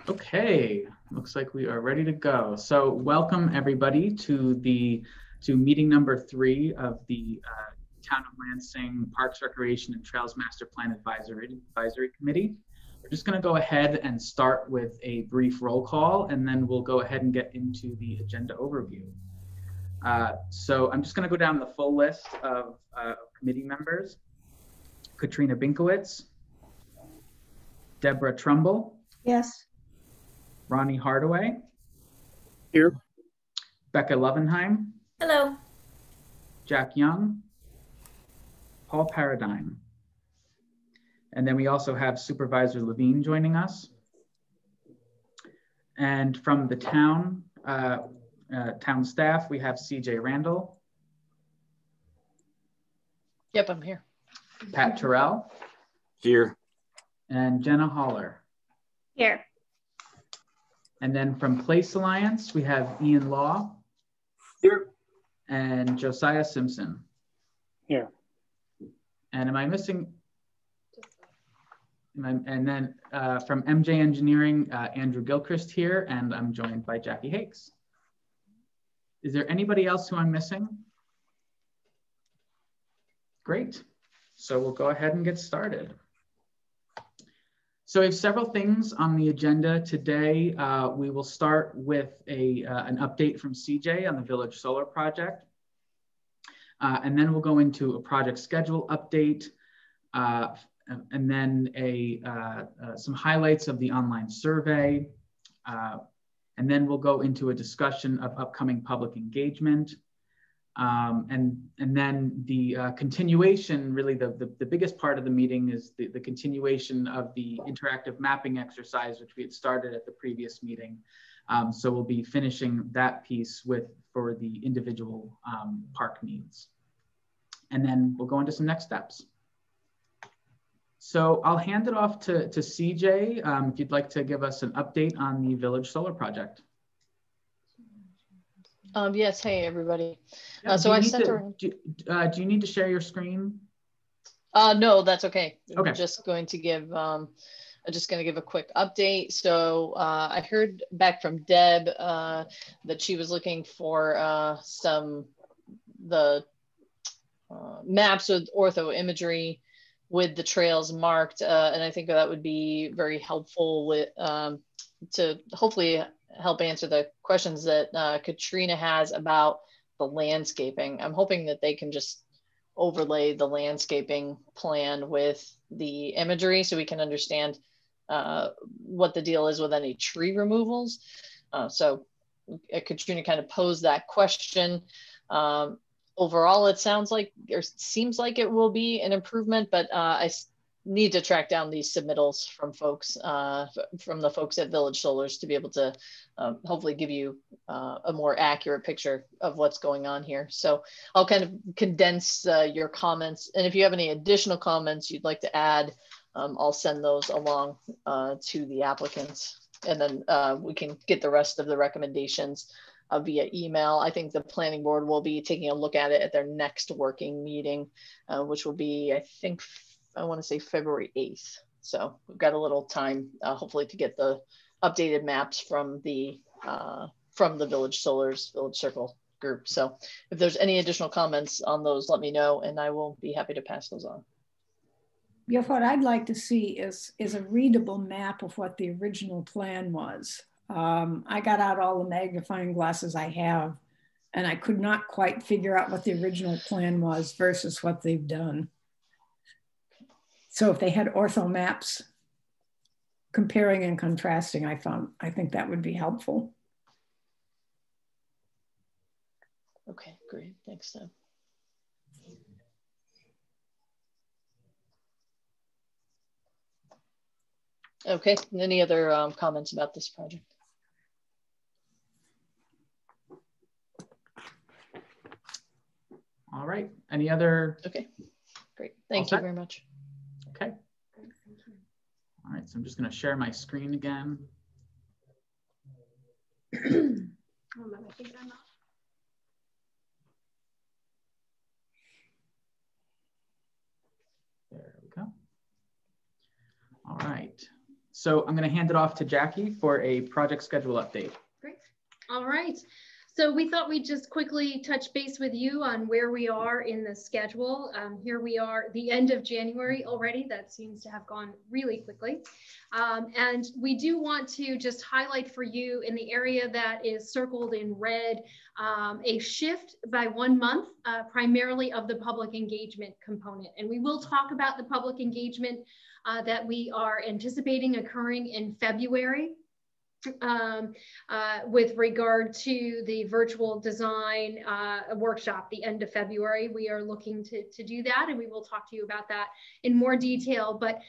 Okay, looks like we are ready to go. So welcome everybody to meeting number 3 of the Town of Lansing Parks, Recreation, and Trails Master Plan Advisory Committee. We're just going to go ahead and start with a brief roll call, and then we'll go ahead and get into the agenda overview. So I'm just going to go down the full list of committee members. Katrina Binkowitz, Deborah Trumbull. Yes. Ronnie Hardaway. Here. Becca Lovenheim. Hello. Jack Young. Paul Paradigm. And then we also have Supervisor Levine joining us. And from the town staff, we have CJ Randall. Yep, I'm here. Pat Terrell. Here. And Jenna Holler. Here. And then from Place Alliance, we have Ian Law. Here. And Josiah Simpson. Here. And am I missing? And then from MJ Engineering, Andrew Gilchrist here, and I'm joined by Jackie Hakes. Is there anybody else who I'm missing? Great. So we'll go ahead and get started. So we have several things on the agenda today. We will start with an update from CJ on the Village Solar Project. And then we'll go into a project schedule update, and then some highlights of the online survey. And then we'll go into a discussion of upcoming public engagement. And then the continuation, really the biggest part of the meeting is the continuation of the interactive mapping exercise, which we had started at the previous meeting. So we'll be finishing that piece for the individual park needs. And then we'll go into some next steps. So I'll hand it off to CJ if you'd like to give us an update on the Village Solar Project. Yes, hey everybody. Do you need to share your screen? No, that's okay. Okay. I'm just going to give a quick update. So I heard back from Deb that she was looking for the maps with ortho imagery with the trails marked, and I think that would be very helpful with to hopefully help answer the questions that Katrina has about the landscaping. I'm hoping that they can just overlay the landscaping plan with the imagery so we can understand what the deal is with any tree removals. So Katrina kind of posed that question. Overall, it sounds like, or seems like it will be an improvement, but I need to track down these submittals from folks, from the folks at Village Solars to be able to hopefully give you a more accurate picture of what's going on here. So I'll kind of condense your comments. And if you have any additional comments you'd like to add, I'll send those along to the applicants. And then we can get the rest of the recommendations via email. I think the planning board will be taking a look at it at their next working meeting, which will be, I want to say February 8th. So we've got a little time, hopefully, to get the updated maps from the Village Solars, Village Circle group. So if there's any additional comments on those, let me know, and I will be happy to pass those on. Yeah, what I'd like to see is a readable map of what the original plan was. I got out all the magnifying glasses I have, and I could not quite figure out what the original plan was versus what they've done. So if they had ortho maps comparing and contrasting, I think that would be helpful. Okay, great. Thanks, Deb. Okay, any other comments about this project? All right, any other? Okay, great. Thank you very much. Okay. All right, so I'm just going to share my screen again. There we go. All right. So I'm going to hand it off to Jackie for a project schedule update. Great. All right. So we thought we'd just quickly touch base with you on where we are in the schedule. Here we are, the end of January already. That seems to have gone really quickly. And we do want to just highlight for you in the area that is circled in red, a shift by 1 month, primarily of the public engagement component. And we will talk about the public engagement that we are anticipating occurring in February. With regard to the virtual design workshop, the end of February, we are looking to do that, and we will talk to you about that in more detail. But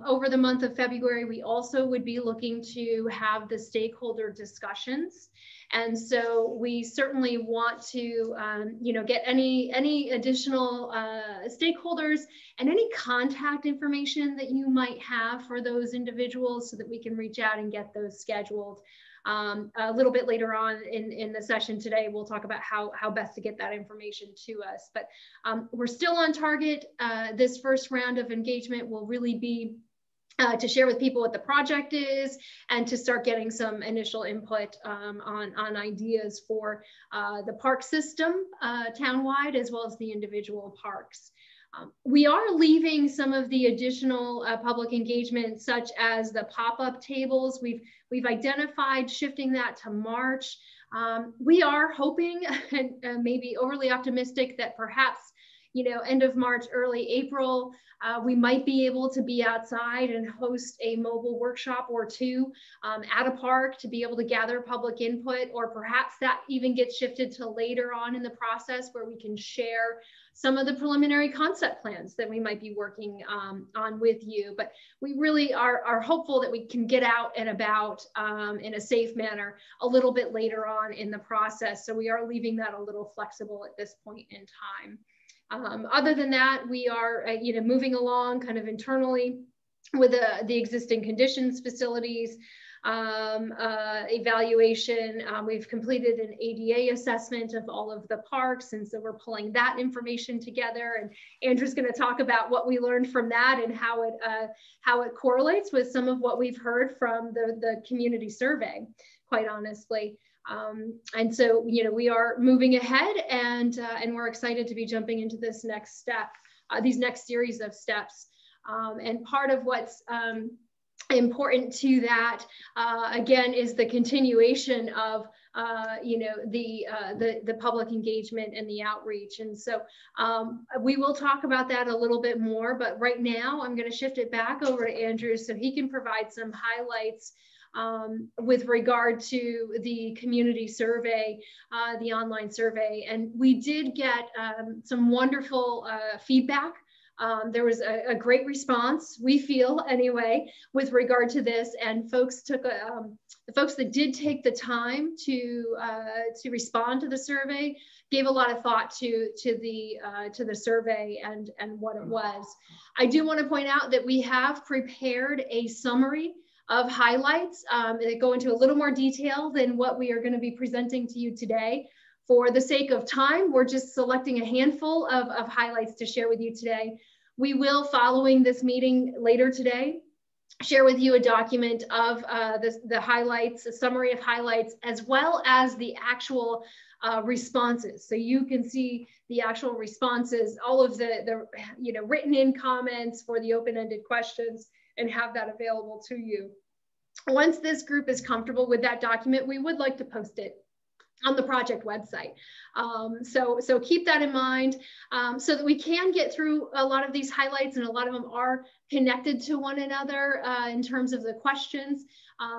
over the month of February, we also would be looking to have the stakeholder discussions. And so we certainly want to, get any additional stakeholders and any contact information that you might have for those individuals so that we can reach out and get those scheduled. A little bit later on in the session today, we'll talk about how best to get that information to us. But we're still on target. This first round of engagement will really be to share with people what the project is and to start getting some initial input on ideas for the park system townwide, as well as the individual parks. We are leaving some of the additional public engagement, such as the pop-up tables. We've identified shifting that to March. We are hoping and maybe overly optimistic that perhaps end of March, early April, we might be able to be outside and host a mobile workshop or two at a park to be able to gather public input, or perhaps that even gets shifted to later on in the process where we can share some of the preliminary concept plans that we might be working on with you. But we really are hopeful that we can get out and about in a safe manner a little bit later on in the process. So we are leaving that a little flexible at this point in time. Other than that, we are moving along kind of internally with the existing conditions facilities evaluation. We've completed an ADA assessment of all of the parks, and so we're pulling that information together. And Andrew's going to talk about what we learned from that and how it correlates with some of what we've heard from the community survey, quite honestly. And so, we are moving ahead, and we're excited to be jumping into this next step, these next series of steps. And part of what's important to that, again, is the continuation of, the public engagement and the outreach. And so we will talk about that a little bit more, but right now I'm going to shift it back over to Andrew so he can provide some highlights with regard to the community survey, the online survey. And we did get some wonderful feedback. There was a great response, we feel anyway, with regard to this, and folks took the folks that did take the time to respond to the survey gave a lot of thought to the survey and what it was. I do want to point out that we have prepared a summary of highlights that go into a little more detail than what we are going to be presenting to you today. For the sake of time, we're just selecting a handful of highlights to share with you today. We will, following this meeting later today, share with you a document of the highlights, a summary of highlights, as well as the actual responses. So you can see the actual responses, all of the written in comments for the open-ended questions, and have that available to you. Once this group is comfortable with that document, we would like to post it on the project website. So keep that in mind so that we can get through a lot of these highlights, and a lot of them are connected to one another in terms of the questions.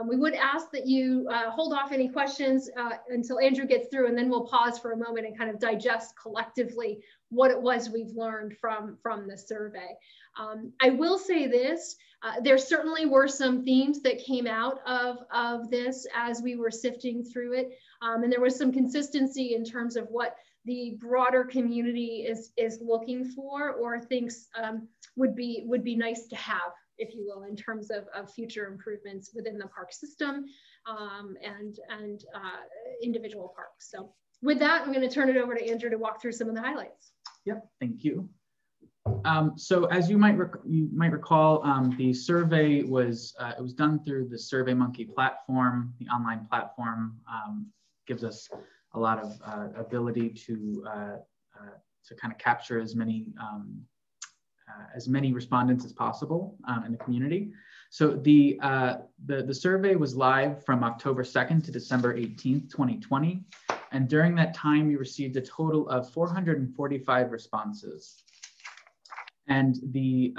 We would ask that you hold off any questions until Andrew gets through, and then we'll pause for a moment and kind of digest collectively what it was we've learned from the survey. I will say this, there certainly were some themes that came out of this as we were sifting through it. And there was some consistency in terms of what the broader community is looking for, or thinks would be nice to have, if you will, in terms of future improvements within the park system and individual parks. So with that, I'm going to turn it over to Andrew to walk through some of the highlights. Yep, thank you. So as you might recall, the survey was it was done through the SurveyMonkey platform. The online platform gives us a lot of ability to kind of capture as many respondents as possible in the community. So the survey was live from October 2nd to December 18th, 2020. And during that time, we received a total of 445 responses. And the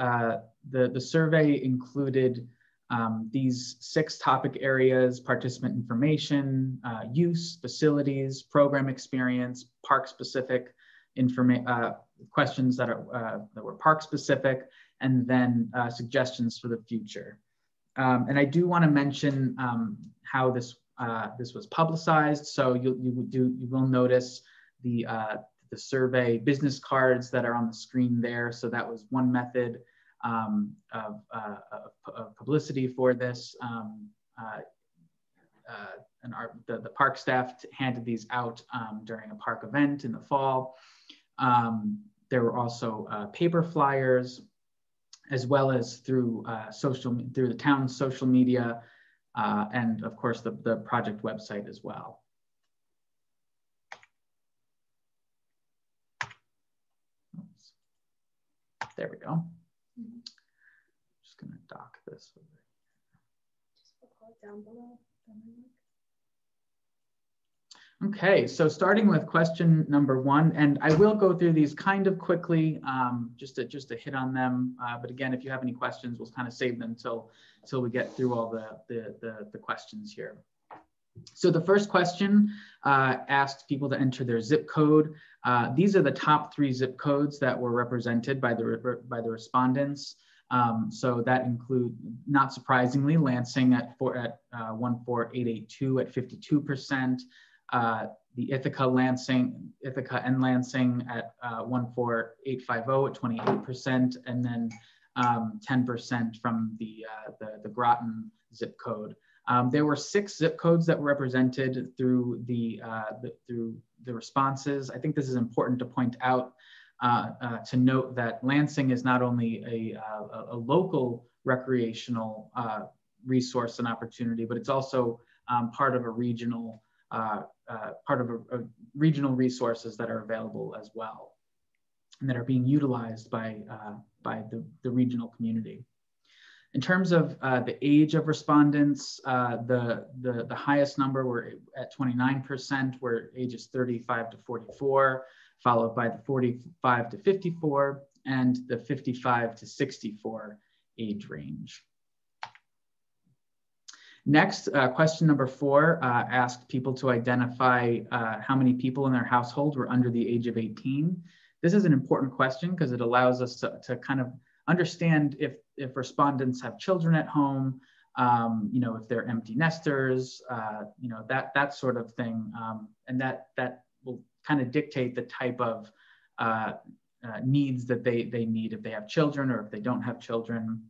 survey included these 6 topic areas: participant information, use, facilities, program experience, park-specific questions that were park-specific, and then suggestions for the future. And I do want to mention how this was publicized. So you will notice the survey business cards that are on the screen there. So that was one method of publicity for this. And the park staff handed these out during a park event in the fall. There were also paper flyers, as well as through through the town's social media, and of course the project website as well. Oops. There we go. Just gonna dock this over. Just put it down below. Okay, so starting with question number 1, and I will go through these kind of quickly, just to hit on them. But again, if you have any questions, we'll kind of save them until we get through all the questions here. So the first question asked people to enter their zip code. These are the top 3 zip codes that were represented by the respondents. So that include, not surprisingly, Lansing at 14882 at 52%. The Ithaca and Lansing at 14850 at 28%, and then 10% from the Groton zip code. There were 6 zip codes that were represented through the responses. I think this is important to point out, to note that Lansing is not only a local recreational resource and opportunity, but it's also part of a regional regional resources that are available as well, and that are being utilized by the regional community. In terms of the age of respondents, the highest number were at 29%, were ages 35 to 44, followed by the 45 to 54, and the 55 to 64 age range. Next, question number 4 asked people to identify how many people in their household were under the age of 18. This is an important question because it allows us to kind of understand if respondents have children at home, you know, if they're empty nesters, you know, that sort of thing. And that will kind of dictate the type of needs that they need if they have children or if they don't have children.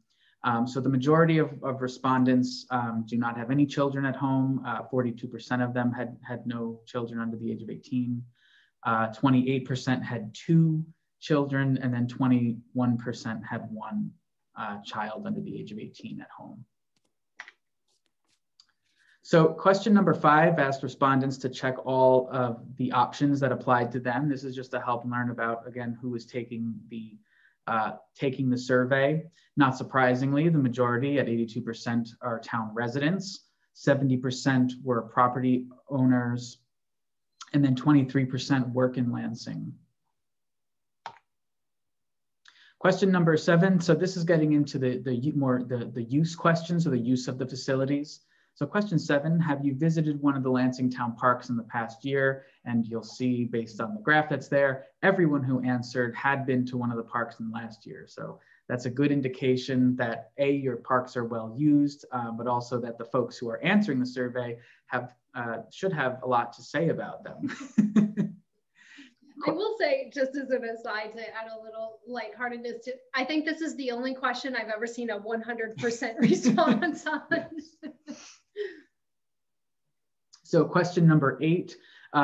So the majority of respondents do not have any children at home. 42% of them had no children under the age of 18. 28% had 2 children, and then 21% had 1 child under the age of 18 at home. So question number 5 asked respondents to check all of the options that applied to them. This is just to help learn about, again, who is taking the survey. Not surprisingly, the majority at 82% are town residents, 70% were property owners, and then 23% work in Lansing. Question number 7. So this is getting into the use questions, or the use of the facilities. So question 7, have you visited one of the Lansing town parks in the past year? And you'll see, based on the graph that's there, everyone who answered had been to one of the parks in the last year. So that's a good indication that A, your parks are well used, but also that the folks who are answering the survey should have a lot to say about them. I will say, just as an aside, to add a little lightheartedness to, I think this is the only question I've ever seen a 100% response on. So question number 8,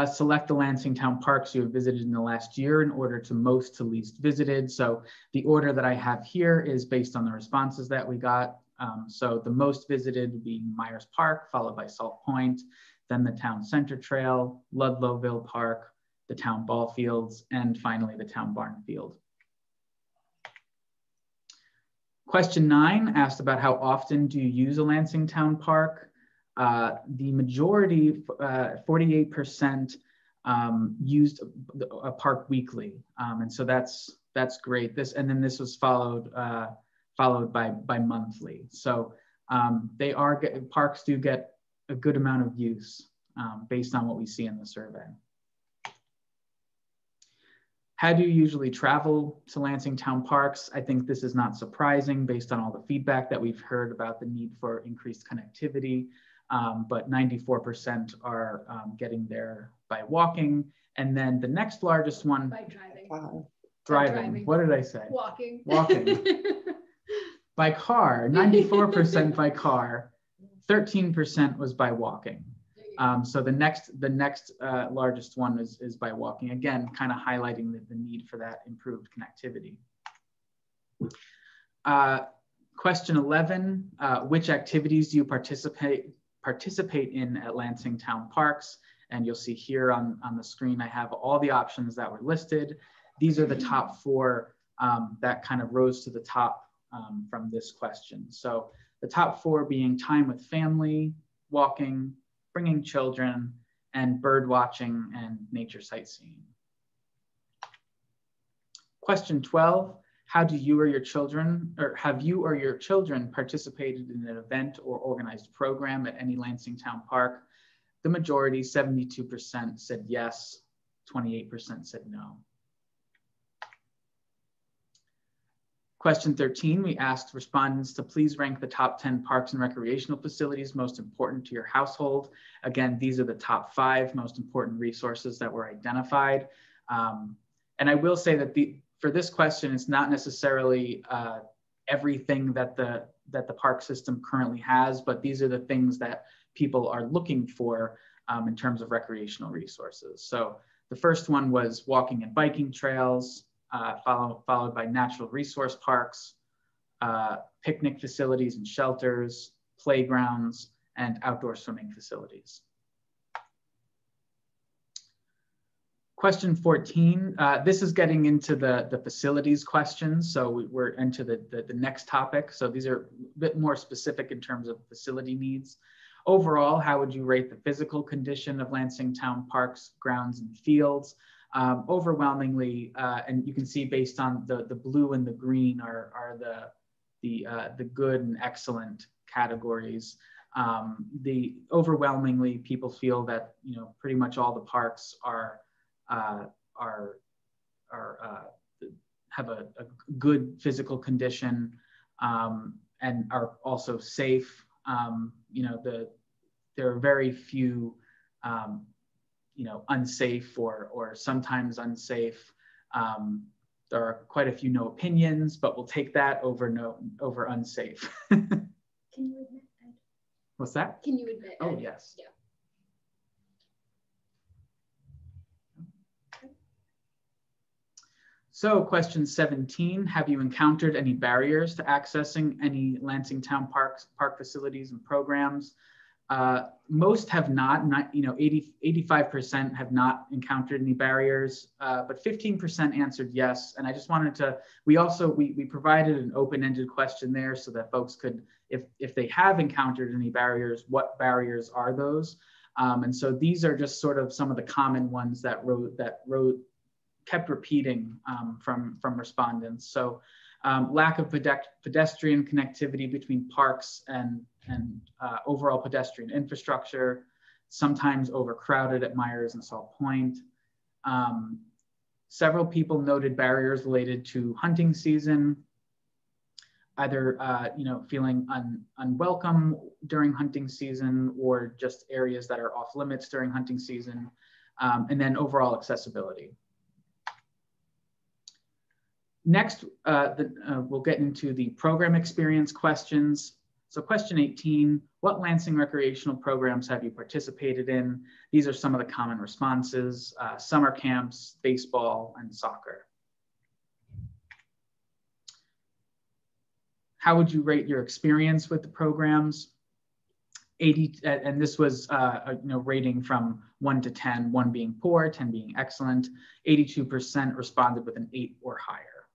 Select the Lansing Town parks you have visited in the last year in order to most to least visited. So the order that I have here is based on the responses that we got. So the most visited being Myers Park, followed by Salt Point, then the Town Center Trail, Ludlowville Park, the Town Ball Fields, and finally the Town Barn Field. Question 9 asked about how often do you use a Lansing Town Park? The majority, 48%, used a park weekly, and so that's great. And then this was followed by monthly. So parks do get a good amount of use based on what we see in the survey. How do you usually travel to Lansing Town Parks? I think this is not surprising based on all the feedback that we've heard about the need for increased connectivity, but 94% are getting there by walking. And then the next largest one— By driving. Driving. What did I say? Walking. Walking. By car, 94% by car, 13% was by walking. So the next largest one is by walking. Again, kind of highlighting the need for that improved connectivity. Question 11, which activities do you participate in at Lansing Town Parks? And you'll see here on the screen, I have all the options that were listed. These are the top 4 that kind of rose to the top from this question. So the top 4 being time with family, walking, bringing children, and bird watching and nature sightseeing. Question 12, have you or your children participated in an event or organized program at any Lansing Town Park? The majority, 72%, said yes, 28% said no. Question 13, we asked respondents to please rank the top 10 parks and recreational facilities most important to your household. Again, these are the top 5 most important resources that were identified. And I will say that for this question, it's not necessarily everything that the park system currently has, but these are the things that people are looking for in terms of recreational resources. So the first one was walking and biking trails, followed by natural resource parks, picnic facilities and shelters, playgrounds, and outdoor swimming facilities. Question 14, this is getting into the facilities questions. So we're into the next topic. So these are a bit more specific in terms of facility needs. Overall, how would you rate the physical condition of Lansing Town Parks, grounds, and fields? Overwhelmingly, and you can see based on the blue and the green are the good and excellent categories. Overwhelmingly, people feel that pretty much all the parks have a good physical condition and are also safe. There are very few unsafe or sometimes unsafe. There are quite a few no opinions, but we'll take that over unsafe. Can you admit that? What's that? Can you admit? Oh, yes. Yeah. So question 17, have you encountered any barriers to accessing any Lansing Town park facilities and programs? Most have not, 85% have not encountered any barriers, but 15% answered yes. And I just wanted to, we provided an open-ended question there so that folks could, if they have encountered any barriers, what barriers are those? And so these are just sort of some of the common ones that kept repeating from respondents. So lack of pedestrian connectivity between parks and overall pedestrian infrastructure, sometimes overcrowded at Myers and Salt Point. Several people noted barriers related to hunting season, either feeling unwelcome during hunting season or just areas that are off limits during hunting season, and then overall accessibility. Next, we'll get into the program experience questions. So question 18, what Lansing recreational programs have you participated in? These are some of the common responses: summer camps, baseball, and soccer. How would you rate your experience with the programs? 80, and this was rating from 1 to 10, 1 being poor, 10 being excellent. 82% responded with an 8 or higher.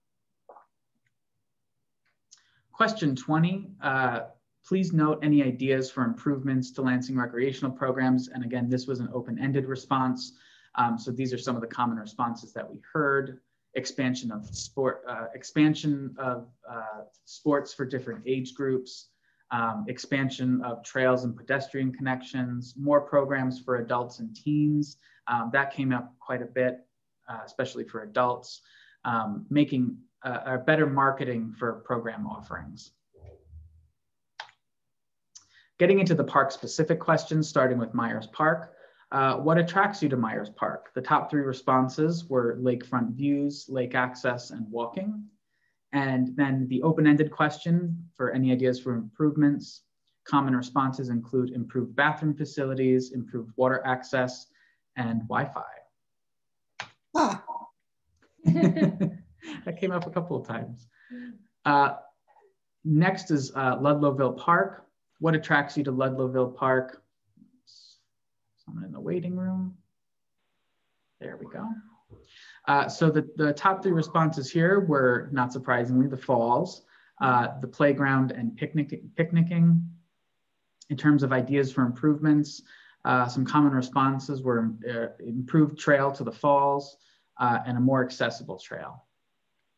Question 20, please note any ideas for improvements to Lansing recreational programs. And again, this was an open-ended response. So these are some of the common responses that we heard. Expansion of sports for different age groups, expansion of trails and pedestrian connections, more programs for adults and teens. That came up quite a bit, especially for adults, making a better marketing for program offerings. Getting into the park specific questions, starting with Myers Park. What attracts you to Myers Park? The top 3 responses were lakefront views, lake access, and walking. And then the open-ended question for any ideas for improvements. Common responses include improved bathroom facilities, improved water access, and Wi-Fi. Ah. That came up a couple of times. Next is Ludlowville Park. What attracts you to Ludlowville Park? Someone in the waiting room. There we go. So the top 3 responses here were, not surprisingly, the falls, the playground, and picnicking. In terms of ideas for improvements, some common responses were improved trail to the falls and a more accessible trail.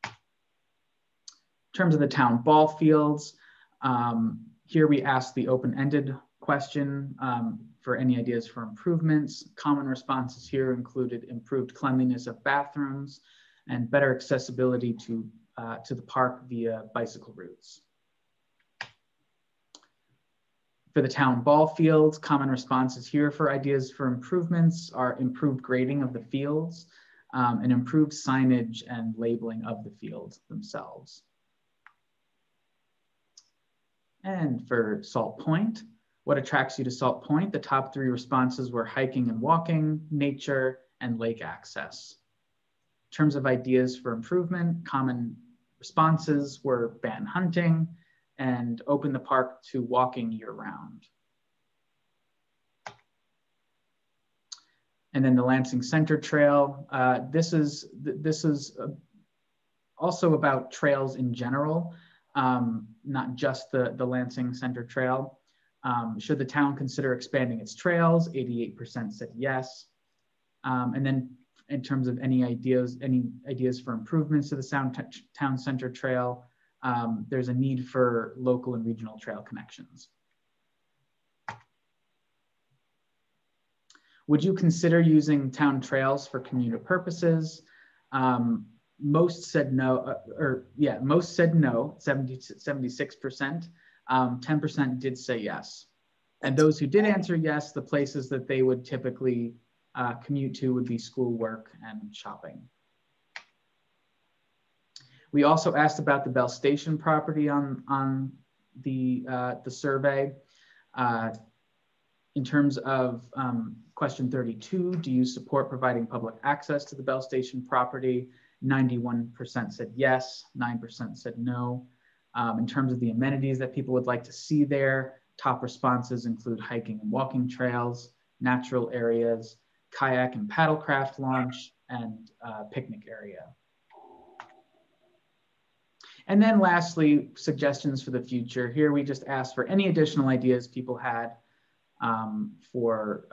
In terms of the town ball fields, here we asked the open-ended question for any ideas for improvements. Common responses here included improved cleanliness of bathrooms and better accessibility to the park via bicycle routes. For the town ball fields, common responses here for ideas for improvements are improved grading of the fields and improved signage and labeling of the fields themselves. And for Salt Point, what attracts you to Salt Point? The top 3 responses were hiking and walking, nature, and lake access. In terms of ideas for improvement, common responses were ban hunting and open the park to walking year-round. And then the Lansing Center Trail. This is also about trails in general, not just the Lansing Center Trail. Should the town consider expanding its trails? 88% said yes. And then in terms of any ideas for improvements to the town center trail, there's a need for local and regional trail connections. Would you consider using town trails for commuter purposes? Most said no, most said no, 76%. 10% did say yes. And those who did answer yes, the places that they would typically commute to would be schoolwork and shopping. We also asked about the Bell Station property on the survey. In terms of question 32, do you support providing public access to the Bell Station property? 91% said yes, 9% said no. In terms of the amenities that people would like to see there, top responses include hiking and walking trails, natural areas, kayak and paddlecraft launch, and picnic area. And then lastly, suggestions for the future. Here we just asked for any additional ideas people had for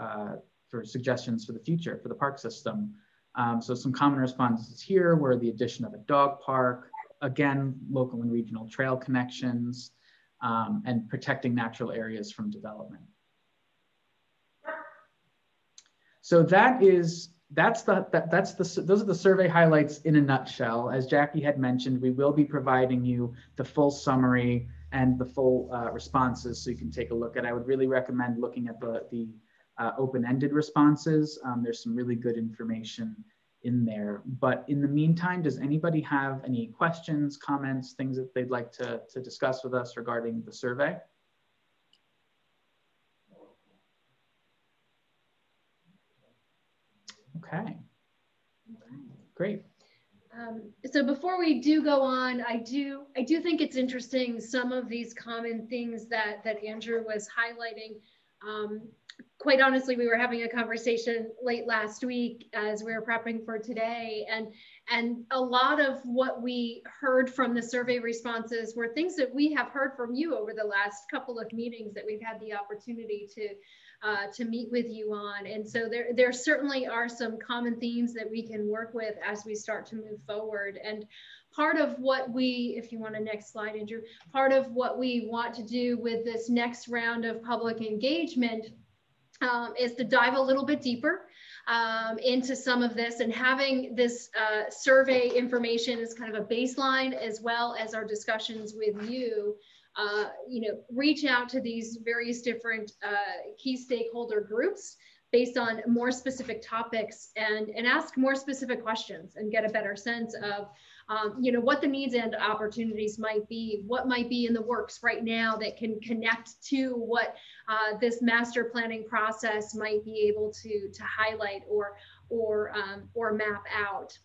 suggestions for the future for the park system. So some common responses here were the addition of a dog park, again, local and regional trail connections, and protecting natural areas from development. So those are the survey highlights in a nutshell. As Jackie had mentioned, we will be providing you the full summary and the full responses so you can take a look at. I would really recommend looking at the open-ended responses. There's some really good information in there. But in the meantime, does anybody have any questions, comments, things that they'd like to discuss with us regarding the survey? Okay. Great. So before we do go on, I do think it's interesting, some of these common things that Andrew was highlighting. Quite honestly, we were having a conversation late last week as we were prepping for today, and a lot of what we heard from the survey responses were things that we have heard from you over the last couple of meetings that we've had the opportunity to meet with you on. And so there certainly are some common themes that we can work with as we start to move forward. And part of what we, if you want a next slide, Andrew, part of what we want to do with this next round of public engagement is to dive a little bit deeper into some of this, and having this survey information as kind of a baseline, as well as our discussions with you, reach out to these various different key stakeholder groups based on more specific topics, and ask more specific questions and get a better sense of what the needs and opportunities might be, what might be in the works right now that can connect to what this master planning process might be able to highlight or map out.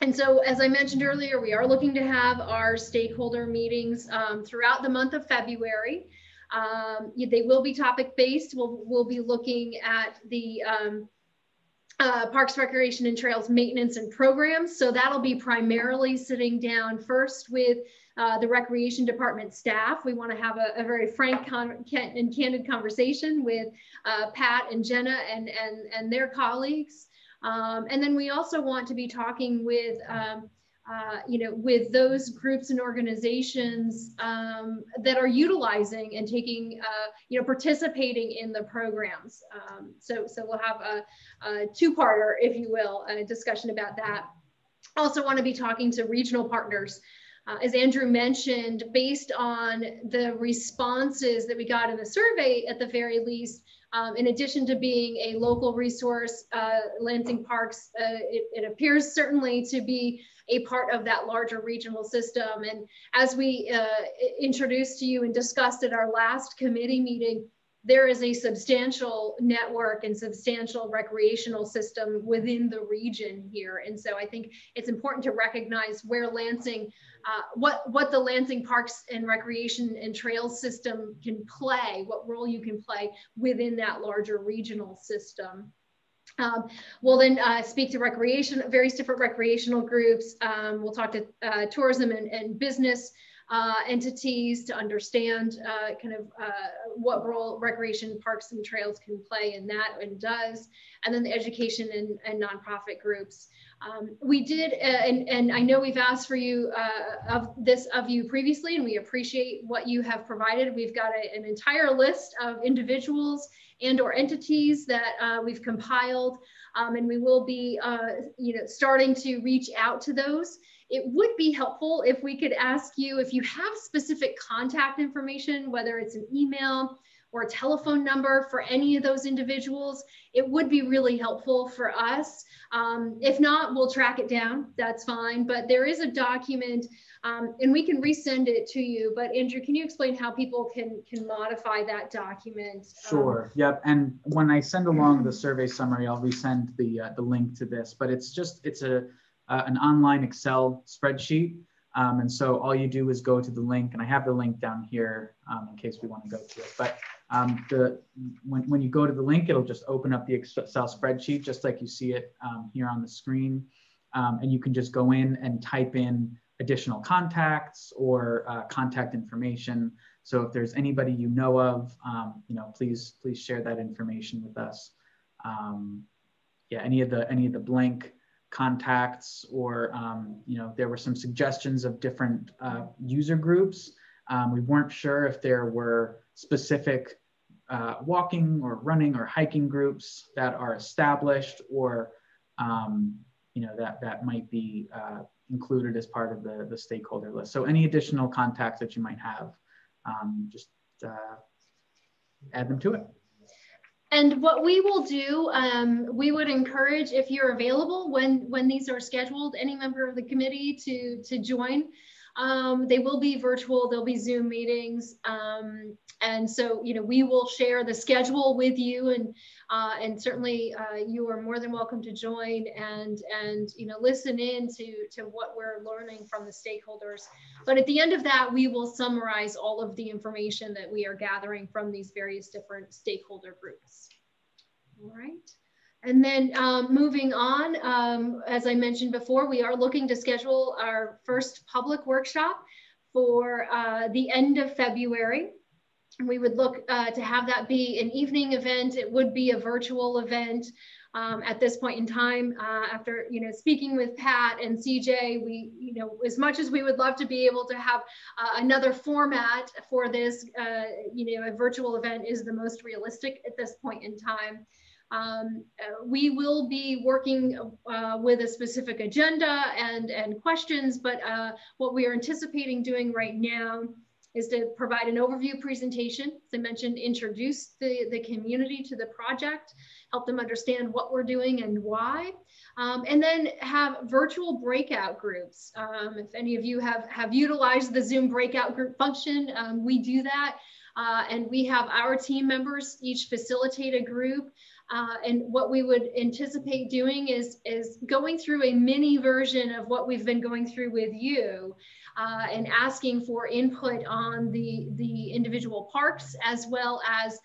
And so, as I mentioned earlier, we are looking to have our stakeholder meetings throughout the month of February. They will be topic-based. We'll be looking at the Parks, Recreation, and Trails maintenance and programs. So that'll be primarily sitting down first with the Recreation Department staff. We want to have a very frank and candid conversation with Pat and Jenna and their colleagues. And then we also want to be talking with with those groups and organizations that are utilizing and taking, participating in the programs. So we'll have a two-parter, if you will, a discussion about that. Also want to be talking to regional partners. As Andrew mentioned, based on the responses that we got in the survey, at the very least, in addition to being a local resource, Lansing Parks, it appears certainly to be a part of that larger regional system. And as we introduced to you and discussed at our last committee meeting, there is a substantial network and substantial recreational system within the region here. And so I think it's important to recognize where Lansing, what the Lansing Parks and Recreation and Trails system can play, what role you can play within that larger regional system. We'll then speak to various different recreational groups. We'll talk to tourism and business entities to understand what role recreation, parks, and trails can play in that, and does, and then the education and nonprofit groups. We did, and I know we've asked for you of you previously, and we appreciate what you have provided. We've got an entire list of individuals and or entities that we've compiled, and we will be starting to reach out to those. It would be helpful if we could ask you if you have specific contact information, whether it's an email or a telephone number for any of those individuals. It would be really helpful for us. If not, we'll track it down, that's fine. But there is a document and we can resend it to you. But Andrew, can you explain how people can modify that document? Sure, yep. And when I send along the survey summary, I'll resend the link to this, but it's an online Excel spreadsheet. And so all you do is go to the link, and I have the link down here in case we want to go to it. But when you go to the link, it'll just open up the Excel spreadsheet, just like you see it here on the screen. And you can just go in and type in additional contacts or contact information. So if there's anybody you know of, please share that information with us. Yeah, any of the blank contacts, or there were some suggestions of different user groups. We weren't sure if there were specific walking or running or hiking groups that are established, or that might be included as part of the stakeholder list. So any additional contacts that you might have, just add them to it. And what we will do, we would encourage, if you're available when these are scheduled, any member of the committee to join. They will be virtual, there'll be Zoom meetings. And so, we will share the schedule with you, and certainly you are more than welcome to join and listen in to what we're learning from the stakeholders. But at the end of that, we will summarize all of the information that we are gathering from these various different stakeholder groups. All right. And then moving on, as I mentioned before, we are looking to schedule our first public workshop for the end of February. We would look to have that be an evening event. It would be a virtual event at this point in time. After speaking with Pat and CJ, we as much as we would love to be able to have another format for this, a virtual event is the most realistic at this point in time. We will be working with a specific agenda and questions, but what we are anticipating doing right now is to provide an overview presentation. As I mentioned, introduce the community to the project, help them understand what we're doing and why, and then have virtual breakout groups. If any of you have utilized the Zoom breakout group function, we do that. And we have our team members each facilitate a group. And what we would anticipate doing is going through a mini version of what we've been going through with you, and asking for input on the individual parks as well as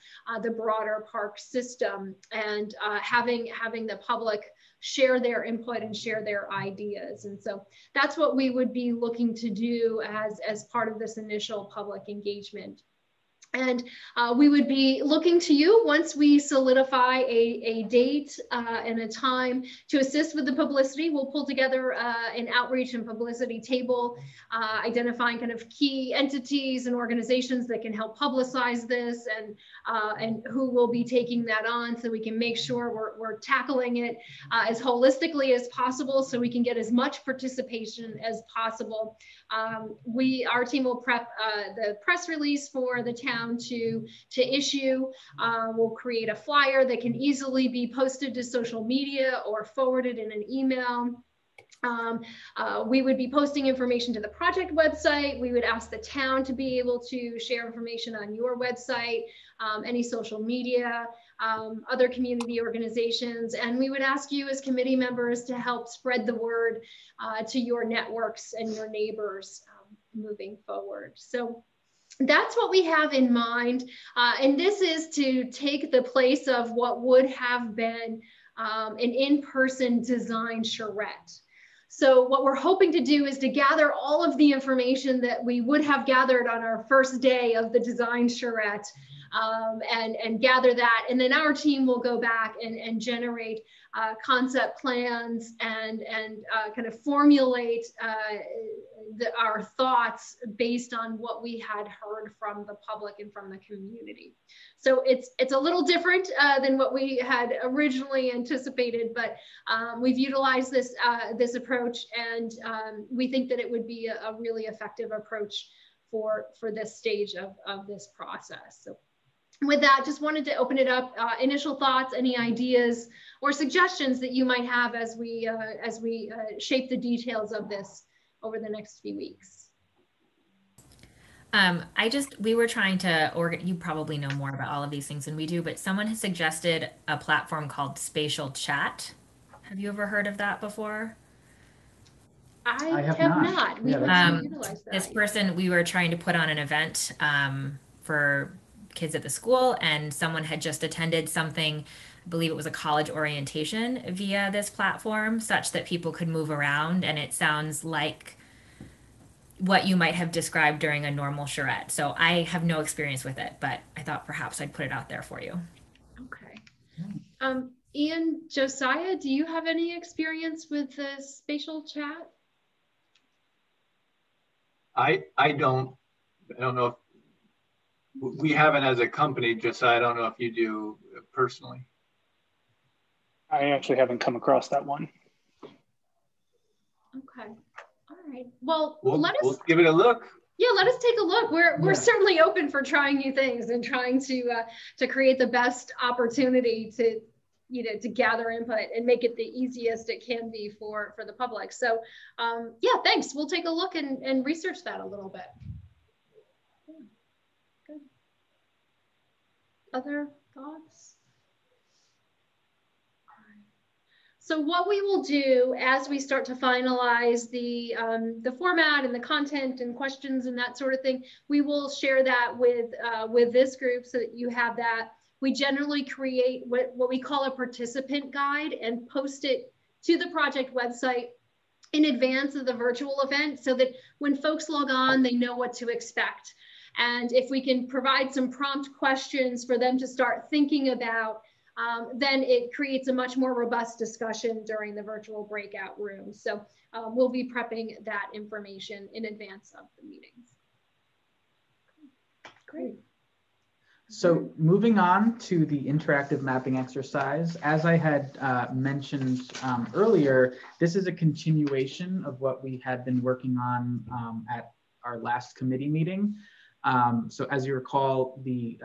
the broader park system, and having the public share their input and share their ideas. And so that's what we would be looking to do as part of this initial public engagement. And we would be looking to you once we solidify a date and a time to assist with the publicity. We'll pull together an outreach and publicity table, identifying kind of key entities and organizations that can help publicize this, and who will be taking that on, so we can make sure we're tackling it as holistically as possible, so we can get as much participation as possible. Our team will prep the press release for the town to issue. We'll create a flyer that can easily be posted to social media or forwarded in an email. We would be posting information to the project website. We would ask the town to be able to share information on your website, any social media, other community organizations, and we would ask you as committee members to help spread the word to your networks and your neighbors moving forward. So that's what we have in mind. And this is to take the place of what would have been an in-person design charrette. So what we're hoping to do is to gather all of the information that we would have gathered on our first day of the design charrette, and gather that. And then our team will go back and generate concept plans and kind of formulate our thoughts based on what we had heard from the public and from the community. So it's a little different than what we had originally anticipated, but we've utilized this approach, and we think that it would be a really effective approach for this stage of this process. So with that, just wanted to open it up. Initial thoughts, any ideas or suggestions that you might have as we shape the details of this over the next few weeks. We were trying to, you probably know more about all of these things than we do, but someone has suggested a platform called Spatial Chat. Have you ever heard of that before? I have not. We utilize that. This person, we were trying to put on an event for kids at the school, and someone had just attended something, I believe it was a college orientation, via this platform, such that people could move around, and it sounds like what you might have described during a normal charrette. So I have no experience with it, but I thought perhaps I'd put it out there for you. Okay. Ian, Josiah, do you have any experience with the Spatial Chat? I don't know if we haven't as a company, Josiah. I don't know if you do personally. I actually haven't come across that one. Okay. All right. Well, we'll give it a look. Yeah, let us take a look. We're certainly open for trying new things and trying to create the best opportunity to to gather input and make it the easiest it can be for the public. So yeah, thanks. We'll take a look and research that a little bit. Yeah. Good. Other thoughts? So what we will do as we start to finalize the format and the content and questions and that sort of thing, we will share that with this group so that you have that. We generally create what we call a participant guide and post it to the project website in advance of the virtual event so that when folks log on, they know what to expect. And if we can provide some prompt questions for them to start thinking about, then it creates a much more robust discussion during the virtual breakout room. So we'll be prepping that information in advance of the meetings. Great. So moving on to the interactive mapping exercise, as I had mentioned earlier, this is a continuation of what we had been working on at our last committee meeting. So as you recall, the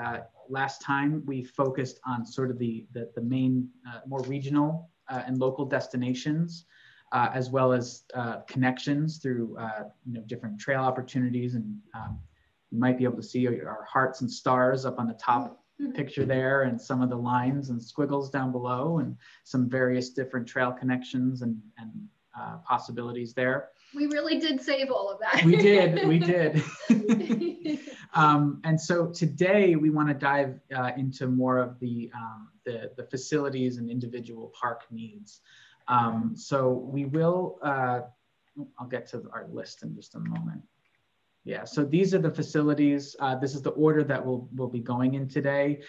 last time we focused on sort of the main more regional and local destinations, as well as connections through different trail opportunities. And you might be able to see our hearts and stars up on the top picture there, and some of the lines and squiggles down below, and some various different trail connections and possibilities there. We really did save all of that. We did, we did. And so today we want to dive into more of the facilities and individual park needs. So we will, I'll get to our list in just a moment. Yeah, so these are the facilities. This is the order that we'll be going in today.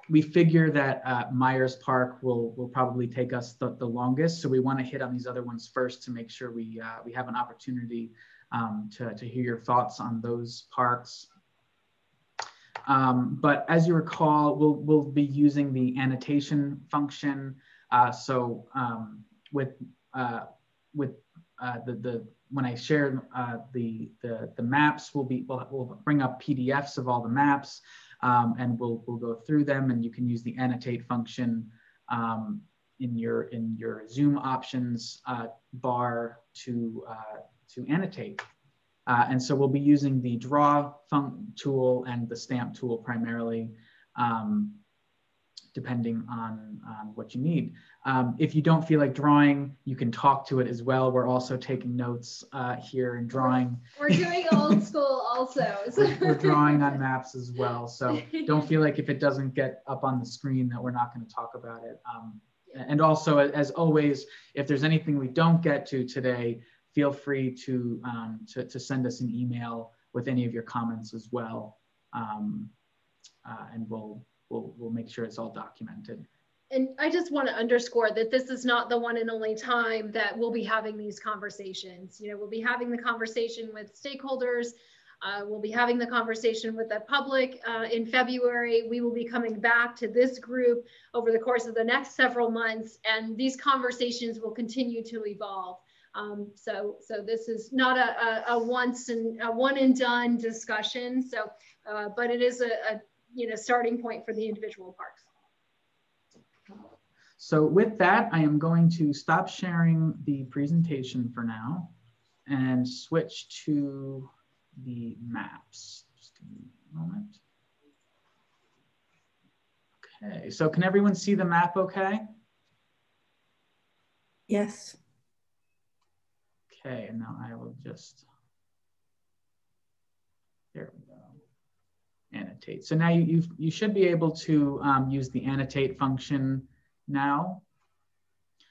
We figure that Myers Park will probably take us the longest. So we want to hit on these other ones first to make sure we have an opportunity to hear your thoughts on those parks. But as you recall, we'll be using the annotation function. When I share the maps, we'll bring up PDFs of all the maps, and we'll go through them, and you can use the annotate function in your Zoom options bar to annotate. And so we'll be using the draw tool and the stamp tool primarily, depending on what you need. If you don't feel like drawing, you can talk to it as well. We're also taking notes here and drawing. We're doing old school also. We're drawing on maps as well. So don't feel like if it doesn't get up on the screen that we're not going to talk about it. And also, as always, if there's anything we don't get to today, feel free to send us an email with any of your comments as well. And we'll make sure it's all documented. And I just want to underscore that this is not the one and only time that we'll be having these conversations. We'll be having the conversation with stakeholders. We'll be having the conversation with the public in February. We will be coming back to this group over the course of the next several months, and these conversations will continue to evolve. So this is not a one and done discussion. So, but it is a starting point for the individual parks. So with that, I am going to stop sharing the presentation for now and switch to the maps. Just give me a moment. Okay, so can everyone see the map okay? Yes. Okay, and now I will just, there we go. Annotate. So now you should be able to use the annotate function now.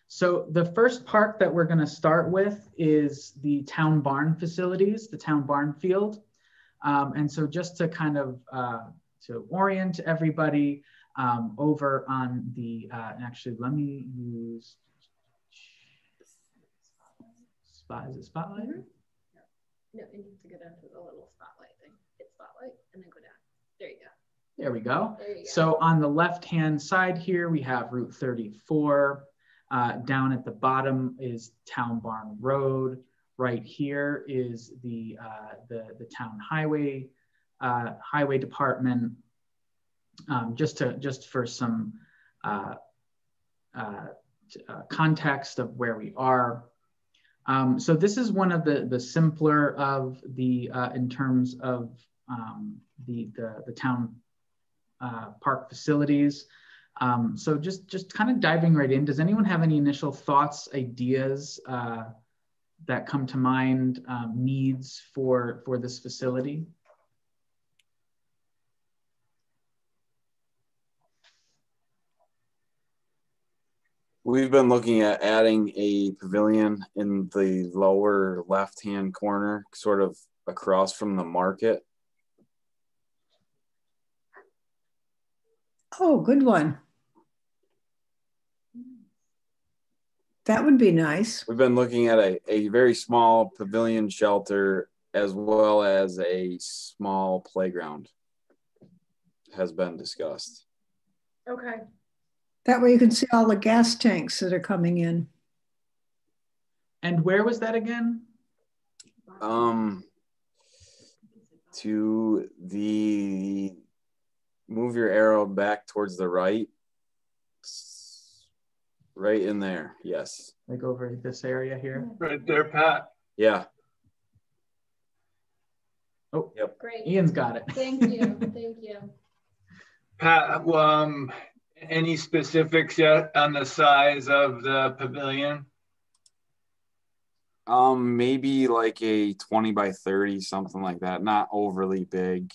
So the first park that we're going to start with is the town barn facilities, the town barn field. And so just to kind of to orient everybody over on the, actually let me use, is it Spotlight? Mm-hmm. No, you need to go down to the little spotlight thing. Hit spotlight and then go down. There you go. There we go. There you go. So on the left-hand side here, we have Route 34. Down at the bottom is Town Barn Road. Right here is the town highway department. Just for some context of where we are. So this is one of the simpler of the, in terms of the town park facilities. So just kind of diving right in, does anyone have any initial thoughts, ideas that come to mind, needs for this facility? We've been looking at adding a pavilion in the lower left-hand corner, sort of across from the market. Oh, good one. That would be nice. We've been looking at a very small pavilion shelter as well as a small playground has been discussed. Okay. That way you can see all the gas tanks that are coming in. And where was that again? To the, move your arrow back towards the right. Right in there, yes. Like over this area here? Right there, Pat. Yeah. Oh, yep. Great. Ian's got it. Thank you. Thank you. Pat, any specifics yet on the size of the pavilion? Maybe like a 20 by 30, something like that. Not overly big.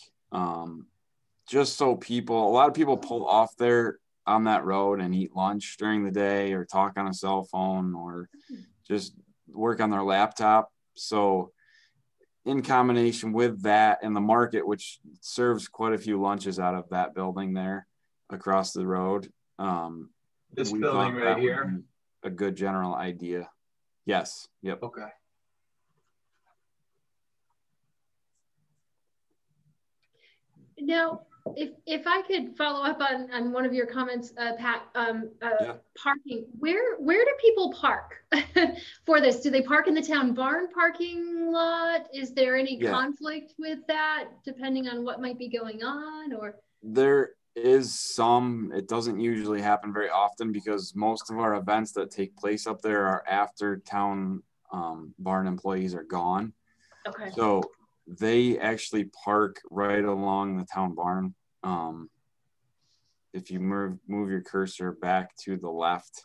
Just so a lot of people pull off there on that road and eat lunch during the day or talk on a cell phone or just work on their laptop. So in combination with that and the market, which serves quite a few lunches out of that building there across the road. This building right here? A good general idea. Yes. Yep. Okay. Now, if I could follow up on one of your comments, Pat, Yeah. parking, where do people park for this? Do they park in the town barn parking lot? Is there any conflict with that depending on what might be going on, or? There is some. It doesn't usually happen very often because most of our events that take place up there are after town barn employees are gone. Okay. So they actually park right along the town barn. If you move your cursor back to the left,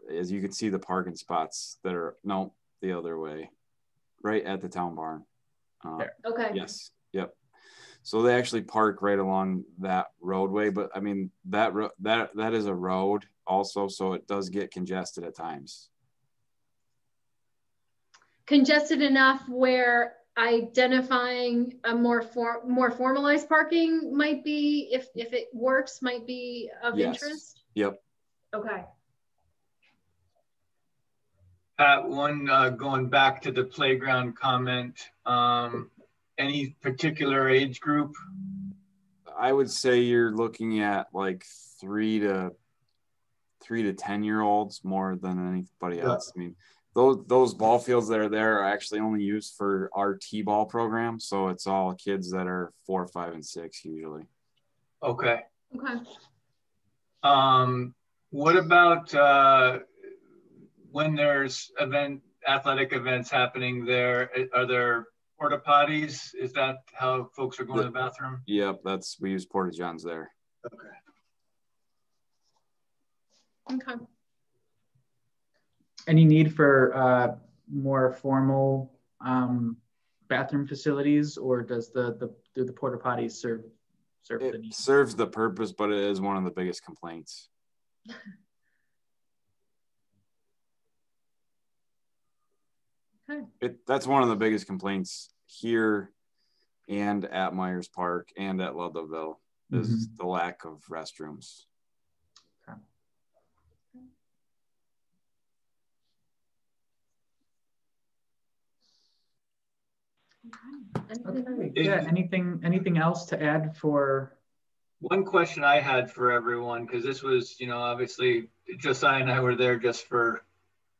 as you can see the parking spots that are, no, the other way, right at the town barn. Okay. Yes. Yep. So they actually park right along that roadway, but I mean, that is a road also, so it does get congested at times. Congested enough where identifying a more formalized parking might be, if it works, might be of interest? Yep. Okay. Pat, going back to the playground comment, any particular age group? I would say you're looking at like 3 to 10-year-olds more than anybody else. I mean, those ball fields that are there are actually only used for our T-ball program. So it's all kids that are 4, 5, and 6 usually. Okay. Okay. What about when there's athletic events happening there? Are there porta potties? Is that how folks are going to the bathroom? Yep, we use porta johns there. Okay. Okay. Any need for more formal bathroom facilities, or does do the porta potties serve the need? It serves the purpose, but it is one of the biggest complaints. Okay. That's one of the biggest complaints here and at Myers Park and at Ludloville is the lack of restrooms. Okay. Okay. Yeah. Anything else to add for? One question I had for everyone, because this was, obviously Josiah and I were there just for,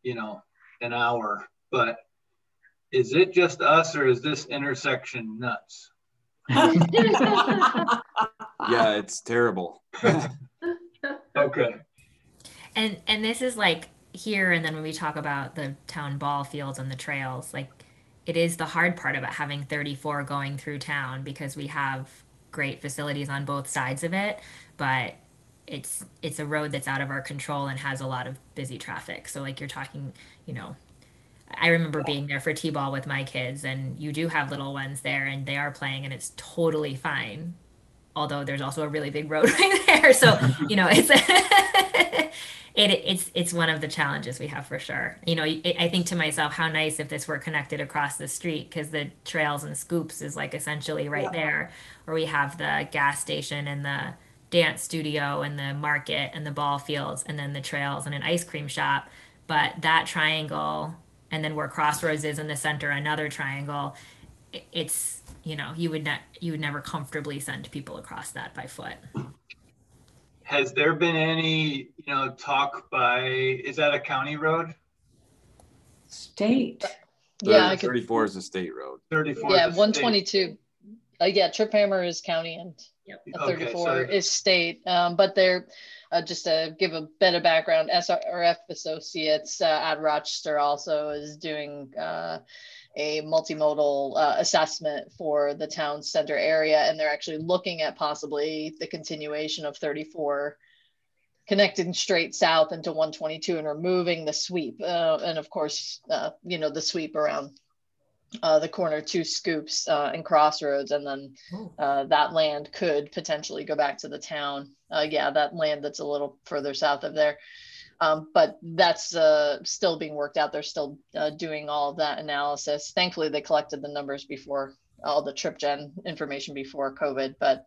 an hour, but is it just us or is this intersection nuts? Yeah, it's terrible. Okay. And this is like here, and then when we talk about the town ball fields and the trails, like it is the hard part about having 34 going through town because we have great facilities on both sides of it, but it's a road that's out of our control and has a lot of busy traffic. So like you're talking, you know, I remember being there for T-ball with my kids, and you do have little ones there and they are playing and it's totally fine. Although there's also a really big road right there. So, you know, it's one of the challenges we have for sure. You know, I think to myself, how nice if this were connected across the street, because the trails and scoops is like essentially right there, where we have the gas station and the dance studio and the market and the ball fields and then the trails and an ice cream shop. But that triangle, and then where Crossroads is in the center, another triangle, it's, you know, you would never comfortably send people across that by foot. Has there been any, you know, talk by, is that a county road? State. Yeah, 34 is a state road. 34. Yeah, 122. Yeah, Trip Hammer is county and Yep. 34 Okay, so is state. But they're just to give a bit of background, SRF Associates at Rochester also is doing a multimodal assessment for the town center area, and they're actually looking at possibly the continuation of 34 connecting straight south into 122 and removing the sweep, and of course you know, the sweep around the corner two scoops and Crossroads, and then that land could potentially go back to the town. Yeah, that land that's a little further south of there. But that's still being worked out. They're still doing all of that analysis. Thankfully, they collected the numbers before all the trip gen information before COVID. But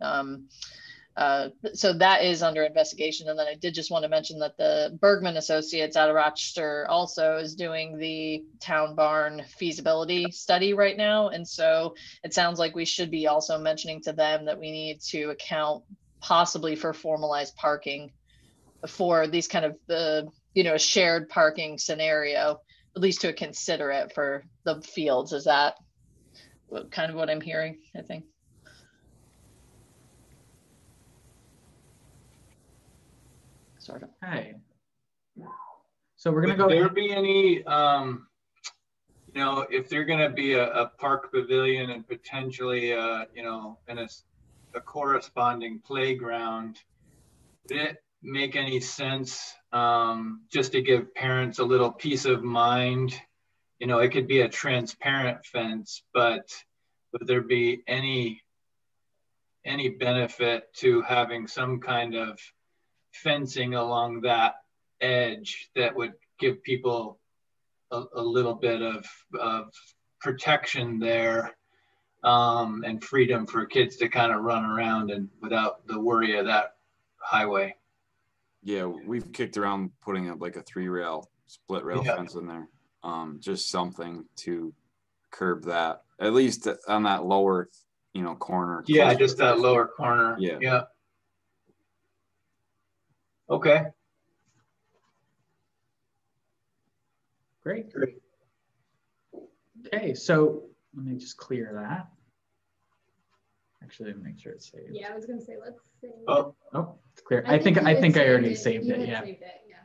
so that is under investigation. And then I did just want to mention that the Bergman Associates out of Rochester also is doing the town barn feasibility study right now. And so it sounds like we should be also mentioning to them that we need to account possibly for formalized parking for these kind of you know, shared parking scenario, at least to consider it for the fields. Is that kind of what I'm hearing, I think? Sort of. Okay. So we're gonna go. Would there be any, you know, if they're gonna be a park pavilion and potentially, you know, and a corresponding playground, would it make any sense just to give parents a little peace of mind? You know, it could be a transparent fence, but would there be any benefit to having some kind of fencing along that edge that would give people a little bit of protection there, and freedom for kids to kind of run around and without the worry of that highway? Yeah, we've kicked around putting up like a 3-rail split rail fence in there. Just something to curb that, at least on that lower, you know, corner. Yeah, just that lower corner. Yeah. Okay. Great. Okay, so let me just clear that. Actually, make sure it's saved. Yeah, I was gonna say, let's see. Oh, it's clear. I think I already saved You it. had Yeah. saved it, yeah.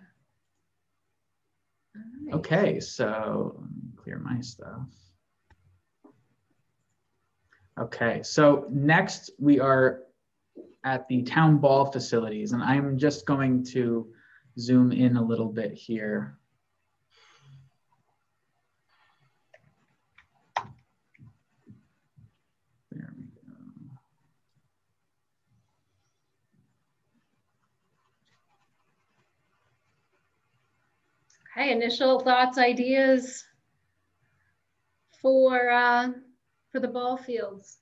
All right. Okay, so let me clear my stuff. Okay, so next we are at the town ball facilities, and I'm just going to zoom in a little bit here. There we go. Okay, initial thoughts, ideas for the ball fields.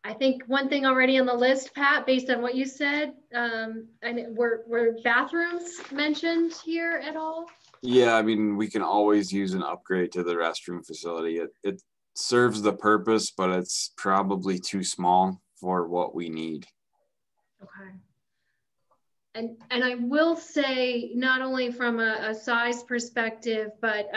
I think one thing already on the list, Pat, based on what you said, and were bathrooms mentioned here at all? Yeah, I mean, we can always use an upgrade to the restroom facility. It serves the purpose, but it's probably too small for what we need. Okay. And I will say, not only from a size perspective, but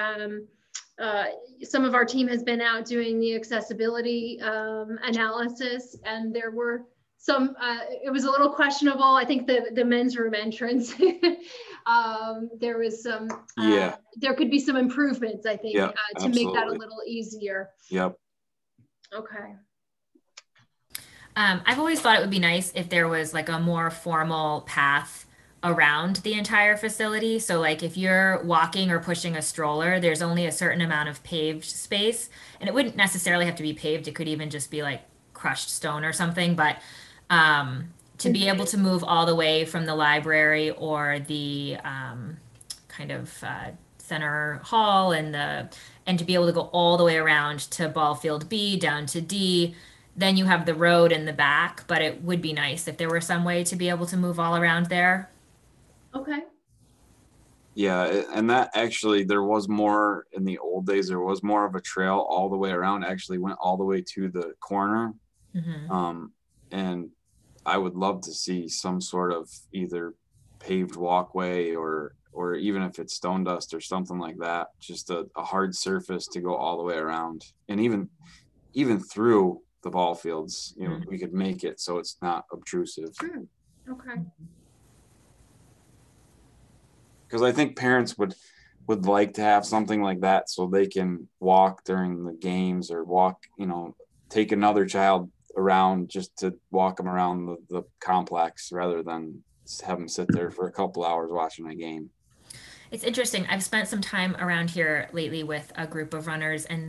some of our team has been out doing the accessibility analysis, and there were some, it was a little questionable. I think the men's room entrance, there was some, there could be some improvements, I think, to make that a little easier. Yep. Okay. I've always thought it would be nice if there was like a more formal path around the entire facility. So like if you're walking or pushing a stroller, there's only a certain amount of paved space, and it wouldn't necessarily have to be paved. It could even just be like crushed stone or something, but to be able to move all the way from the library or the kind of center hall and to be able to go all the way around to ball field B down to D. Then you have the road in the back, but it would be nice if there were some way to be able to move all around there. Okay. Yeah, and that actually, there was more in the old days. There was more of a trail all the way around, actually went all the way to the corner. Mm-hmm. And I would love to see some sort of either paved walkway or even if it's stone dust or something like that, just a hard surface to go all the way around. And even through the ball fields, you know, we could make it so it's not obtrusive. Okay. Because I think parents would like to have something like that so they can walk during the games or walk, you know, take another child around just to walk them around the complex rather than have them sit there for a couple hours watching a game. It's interesting. I've spent some time around here lately with a group of runners, and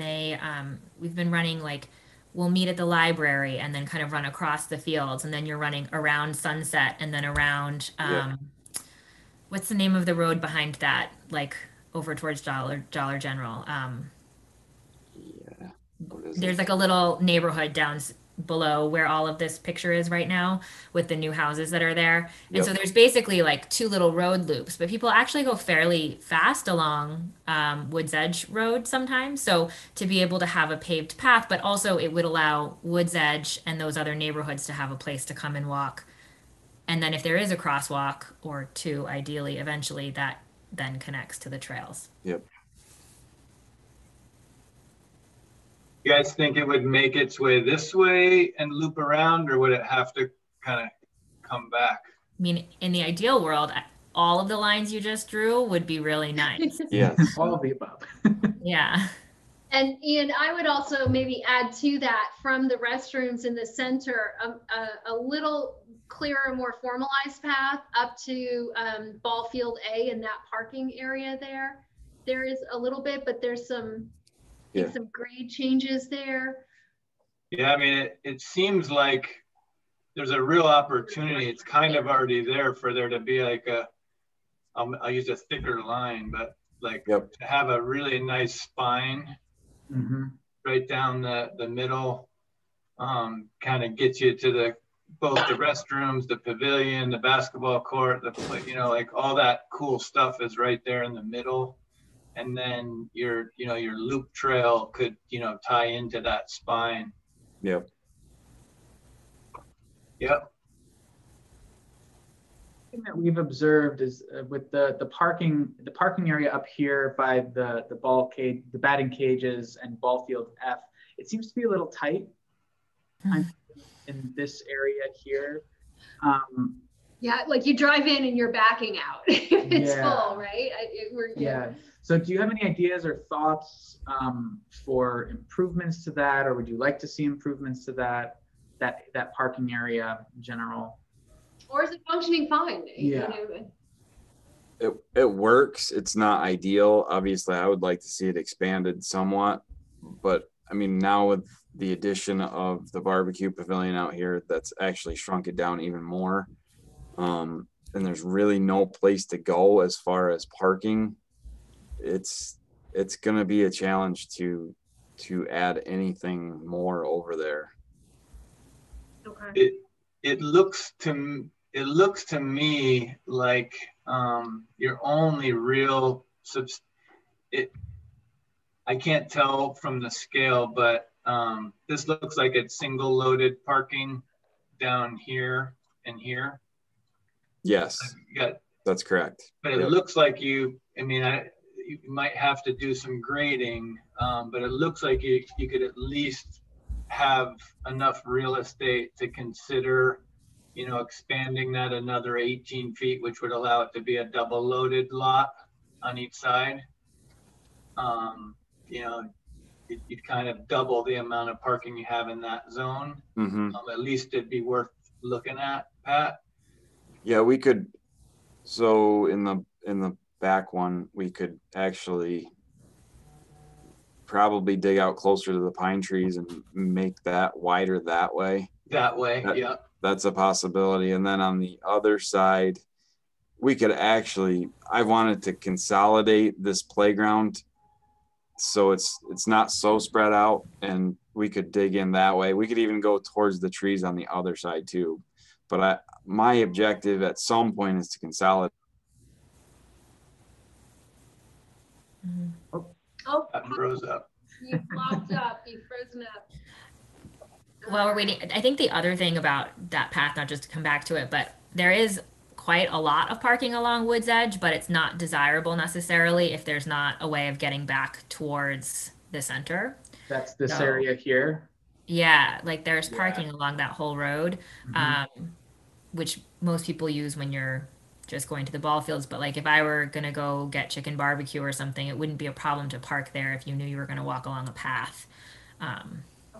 we've been running like, we'll meet at the library and then kind of run across the fields, and then you're running around Sunset and then around, what's the name of the road behind that, like over towards Dollar General? There's like a little neighborhood down below where all of this picture is right now with the new houses that are there. And so there's basically like two little road loops, but people actually go fairly fast along Woods Edge Road sometimes. So to be able to have a paved path, but also it would allow Woods Edge and those other neighborhoods to have a place to come and walk. And then if there is a crosswalk or two, ideally, eventually that then connects to the trails. Yep. You guys think it would make its way this way and loop around, or would it have to kind of come back? I mean, in the ideal world, all of the lines you just drew would be really nice. Yes. All of the above. Yeah. And Ian, I would also maybe add to that, from the restrooms in the center, a little clearer, more formalized path up to ball field A and that parking area there. There is a little bit, but there's some grade changes there. Yeah, I mean, it seems like there's a real opportunity. It's kind of already there for there to be like I'll use a thicker line, but like to have a really nice spine right down the middle, kind of gets you to both the restrooms, the pavilion, the basketball court, you know, like all that cool stuff is right there in the middle. And then your loop trail could, you know, tie into that spine. Yep. Thing that we've observed is with the parking area up here by the batting cages and ball field F, it seems to be a little tight in this area here. Yeah, like you drive in and you're backing out. It's full, right? So do you have any ideas or thoughts for improvements to that, or would you like to see improvements to that parking area in general? Or is it functioning fine? Yeah. You know? It works. It's not ideal. Obviously, I would like to see it expanded somewhat, but I mean, now with the addition of the barbecue pavilion out here, that's actually shrunk it down even more. And there's really no place to go as far as parking. It's going to be a challenge to add anything more over there. Okay. It looks to me like your only real I can't tell from the scale, but this looks like it's single loaded parking down here and here. Yes, that's correct. But it looks like you might have to do some grading, but it looks like you could at least have enough real estate to consider, you know, expanding that another 18 feet, which would allow it to be a double loaded lot on each side. You know, you'd kind of double the amount of parking you have in that zone. At least it'd be worth looking at, Pat. Yeah, we could. So in the back one, we could actually probably dig out closer to the pine trees and make that wider that way. Yeah. That's a possibility. And then on the other side, we could actually, I wanted to consolidate this playground so it's not so spread out, and we could dig in that way. We could even go towards the trees on the other side too. But my objective at some point is to consolidate. Oh, That froze up. you flopped up. You frozen up. While we're waiting, I think the other thing about that path, not just to come back to it, but there is quite a lot of parking along Woods Edge, but it's not desirable necessarily if there's not a way of getting back towards the center. That's this area here. Yeah, like there's parking along that whole road, which most people use when you're just going to the ball fields. But like if I were gonna go get chicken barbecue or something, it wouldn't be a problem to park there if you knew you were gonna walk along a path.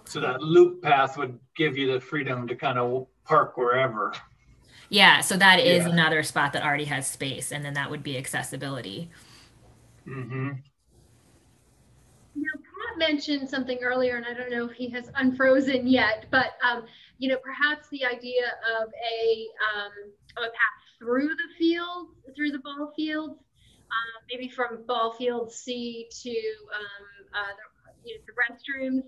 So that loop path would give you the freedom to kind of park wherever. Yeah, so that is another spot that already has space, and then that would be accessibility. Now, Pat mentioned something earlier, and I don't know if he has unfrozen yet, but you know, perhaps the idea of a path through the field, through the ball fields, maybe from ball field C to the restrooms.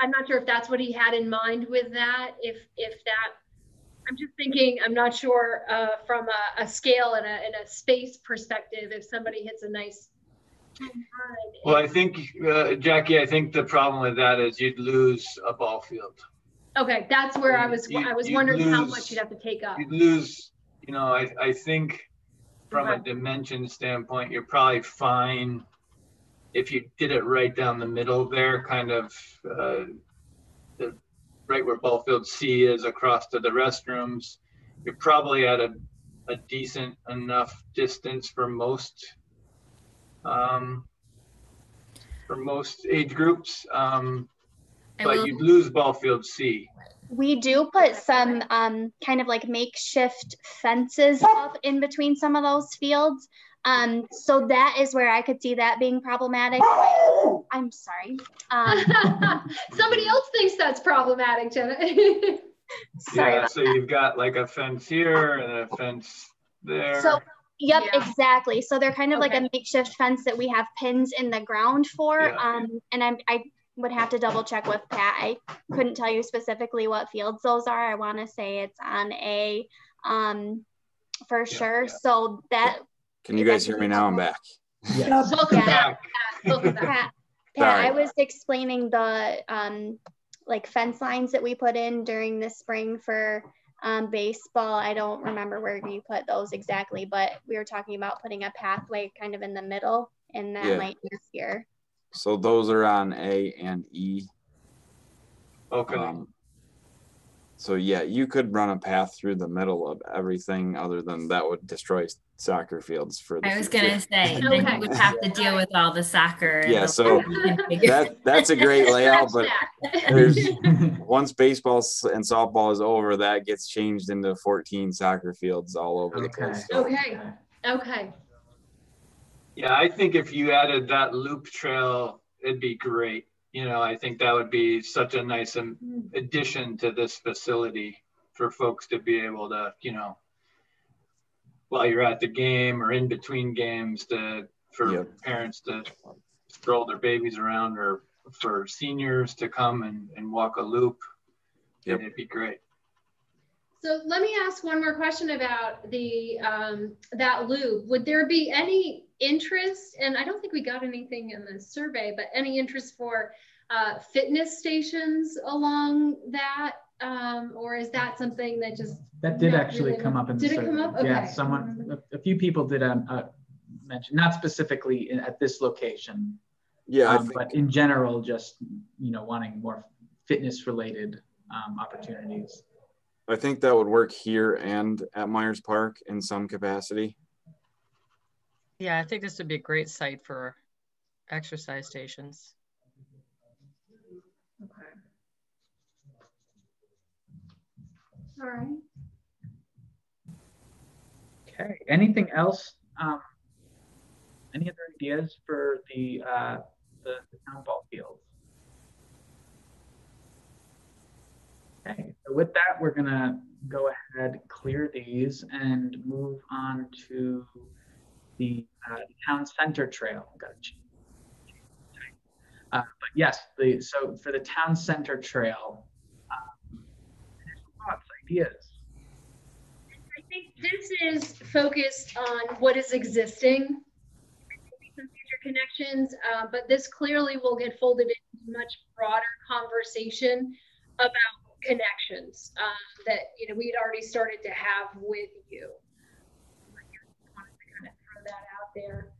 I'm not sure if that's what he had in mind with that. If that, I'm just thinking, I'm not sure from a scale and a space perspective, if somebody hits a nice. Well, I think, Jackie, I think the problem with that is you'd lose a ball field. Okay, that's where I was wondering how much you'd have to take up. You'd lose, you know, I think from a dimension standpoint, you're probably fine if you did it right down the middle there, kind of right where ball field C is across to the restrooms. You're probably at a decent enough distance for most age groups, but you'd lose ball field C. We do put some kind of like makeshift fences up in between some of those fields. So that is where I could see that being problematic. I'm sorry. Somebody else thinks that's problematic, Jenna. Sorry. So you've got like a fence here and a fence there. So, yep, exactly. So they're kind of like a makeshift fence that we have pins in the ground for. And I would have to double check with Pat. I couldn't tell you specifically what fields those are. I want to say it's on A for sure. So that. Can you guys hear me now? I'm back. Welcome back. Pat, I was explaining the like fence lines that we put in during the spring for baseball. I don't remember where you put those exactly, but we were talking about putting a pathway kind of in the middle, and that might be here. So those are on A and E. Okay. So yeah, you could run a path through the middle of everything, other than that would destroy soccer fields for the I was gonna say, then you would have to deal with all the soccer. Yeah, so that's a great layout, but there's once baseball and softball is over, that gets changed into 14 soccer fields all over the place. So. Okay. Yeah, I think if you added that loop trail, it'd be great. You know, I think that would be such a nice addition to this facility for folks to be able to, you know, while you're at the game or in between games, for parents to stroll their babies around, or for seniors to come and walk a loop. It'd be great. So let me ask one more question about the that loop. Would there be any interest, and I don't think we got anything in the survey, but any interest for fitness stations along that, or is that something that just did actually come up in the survey? Did it come up? Okay. Yeah, a few people did mention, not specifically at this location, Yeah, I think, but in general, just, you know, wanting more fitness related opportunities. I think that would work here and at Myers Park in some capacity. Yeah, I think this would be a great site for exercise stations. Okay. All right. Okay. Anything else? Any other ideas for the town ball fields? Okay. So with that, we're gonna go ahead, clear these, and move on to the town center trail. But yes, so for the town center trail, thoughts, ideas. I think this is focused on what is existing. Maybe some future connections, but this clearly will get folded into much broader conversation about connections that, you know, we had already started to have with you. I just wanted to kind of throw that out there.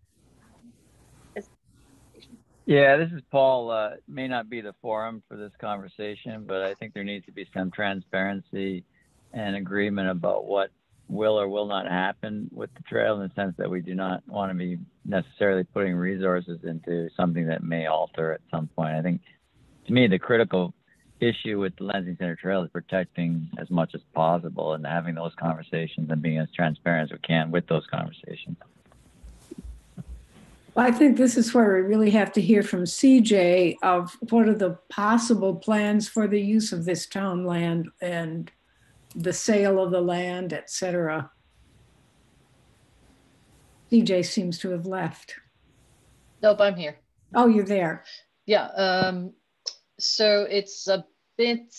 Yeah, this is Paul. May not be the forum for this conversation, but I think there needs to be some transparency and agreement about what will or will not happen with the trail, in the sense that we do not want to be necessarily putting resources into something that may alter at some point. I think, to me, the critical issue with the Lansing Center Trail is protecting as much as possible and having those conversations and being as transparent as we can with those conversations. I think this is where we really have to hear from CJ of what are the possible plans for the use of this town land and the sale of the land, etc. CJ seems to have left. Nope, I'm here. Oh, you're there. Yeah, so it's a bit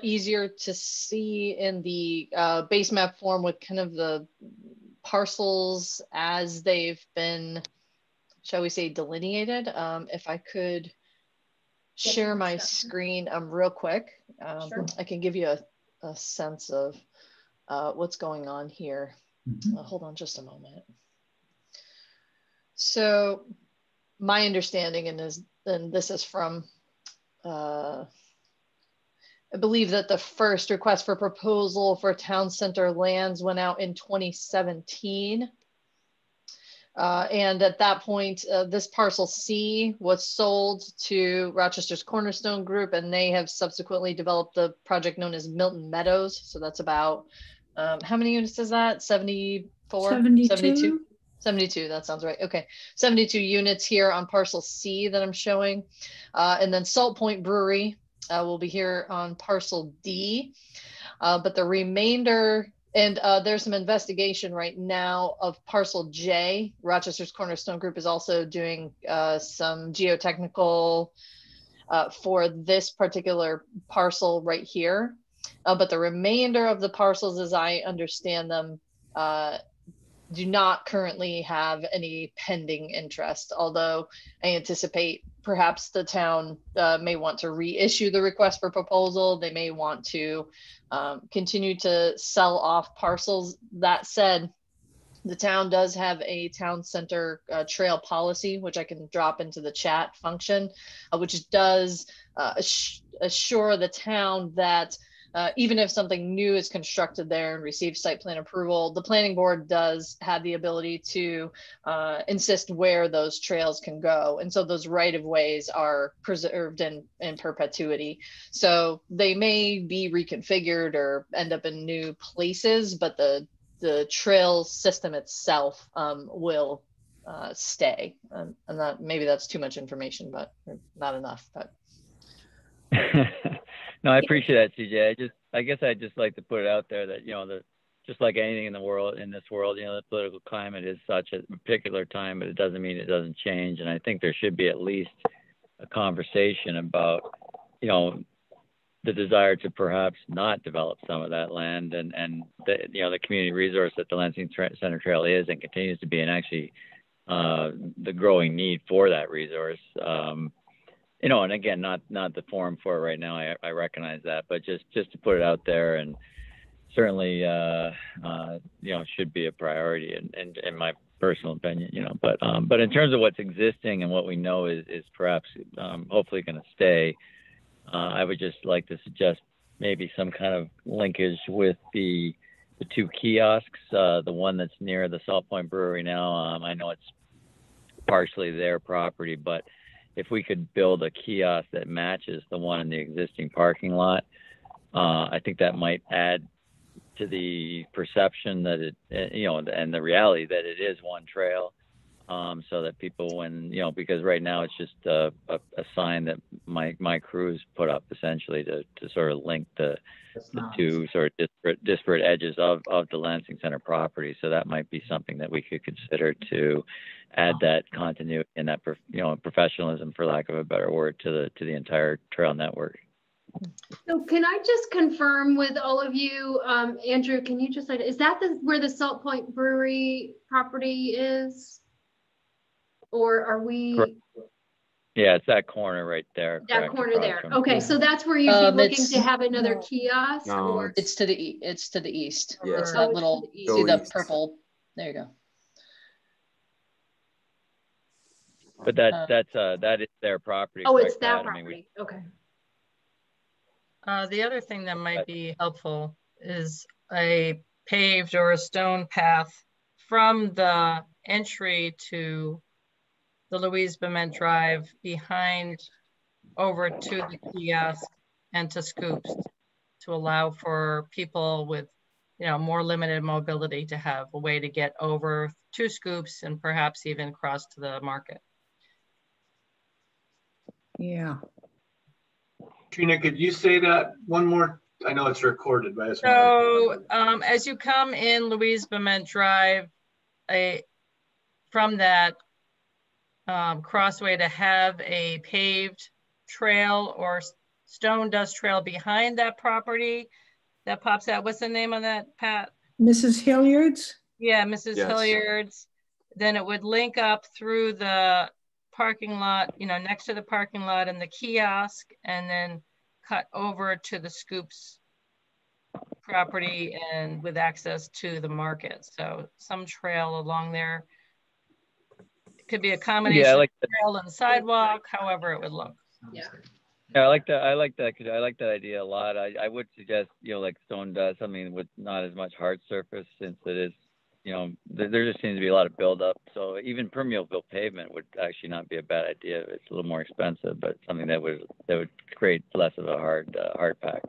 easier to see in the base map form with kind of the parcels as they've been, shall we say, delineated. If I could share my screen real quick, sure. I can give you a sense of what's going on here. Hold on just a moment. So my understanding, and this is from, I believe that the first request for proposal for town center lands went out in 2017. And at that point, this parcel C was sold to Rochester's Cornerstone Group, and they have subsequently developed the project known as Milton Meadows. So that's about, how many units is that? 74? 72? 72, that sounds right. Okay, 72 units here on parcel C that I'm showing. And then Salt Point Brewery will be here on parcel D. But the remainder, and there's some investigation right now of parcel J. Rochester's Cornerstone Group is also doing some geotechnical for this particular parcel right here. But the remainder of the parcels, as I understand them, do not currently have any pending interest, although I anticipate perhaps the town may want to reissue the request for proposal. They may want to continue to sell off parcels. That said, the town does have a town center trail policy, which I can drop into the chat function, which does assure the town that even if something new is constructed there and receives site plan approval, the planning board does have the ability to insist where those trails can go. And so those right of ways are preserved in perpetuity. So they may be reconfigured or end up in new places, but the trail system itself will stay. And that, maybe that's too much information, but not enough. But no, I appreciate that, CJ. I guess I'd just like to put it out there that, you know, just like anything in the world, in this world, you know, the political climate is such at a particular time, but it doesn't mean it doesn't change. And I think there should be at least a conversation about, you know, the desire to perhaps not develop some of that land and the, you know, the community resource that the Lansing Center Trail is and continues to be, and actually the growing need for that resource. You know, and again, not the forum for it right now. I recognize that, but just to put it out there, and certainly, you know, should be a priority. And my personal opinion, you know. But in terms of what's existing and what we know is perhaps hopefully going to stay, I would just like to suggest maybe some kind of linkage with the two kiosks. The one that's near the Salt Point Brewery now, I know it's partially their property, but if we could build a kiosk that matches the one in the existing parking lot, I think that might add to the perception that it, you know, and the reality that it is one trail, so that people, when, you know, because right now it's just a sign that my crews put up essentially to sort of link the two sort of disparate edges of the Lansing Center property. So that might be something that we could consider to add that continuity and that, you know, professionalism, for lack of a better word, to the entire trail network. So can I just confirm with all of you, Andrew, can you just, is that where the Salt Point Brewery property is? Or are we? Correct. Yeah, it's that corner right there. That corner there. Okay, so that's where you'd be looking to have another kiosk? No, or? It's to the east. Yeah. It's that little, see the purple, there you go. But that is their property. Oh, it's that Pat? property. I mean, okay. The other thing that might be helpful is a paved or a stone path from the entry to the Louise Bement Drive behind over to the kiosk and to Scoops, to allow for people with, you know, more limited mobility to have a way to get over to Scoops and perhaps even cross to the market. Yeah. Trina, could you say that one more? I know it's recorded, but I just so as you come in Louise Bement Drive, from that crossway, to have a paved trail or stone dust trail behind that property that pops out. What's the name on that, Pat? Mrs. Hilliard's? Yeah, Mrs. Yes. Hilliard's. Then it would link up through the parking lot, you know, next to the parking lot and the kiosk, and then cut over to the Scoops property and with access to the market. So some trail along there. It could be a combination of trail and sidewalk, however it would look. Yeah. Yeah, I like that idea a lot. I would suggest, you know, like stone dust, I mean, with not as much hard surface, since it is, you know, there just seems to be a lot of buildup. So even permeable pavement would actually not be a bad idea. It's a little more expensive, but something that would create less of a hard pack.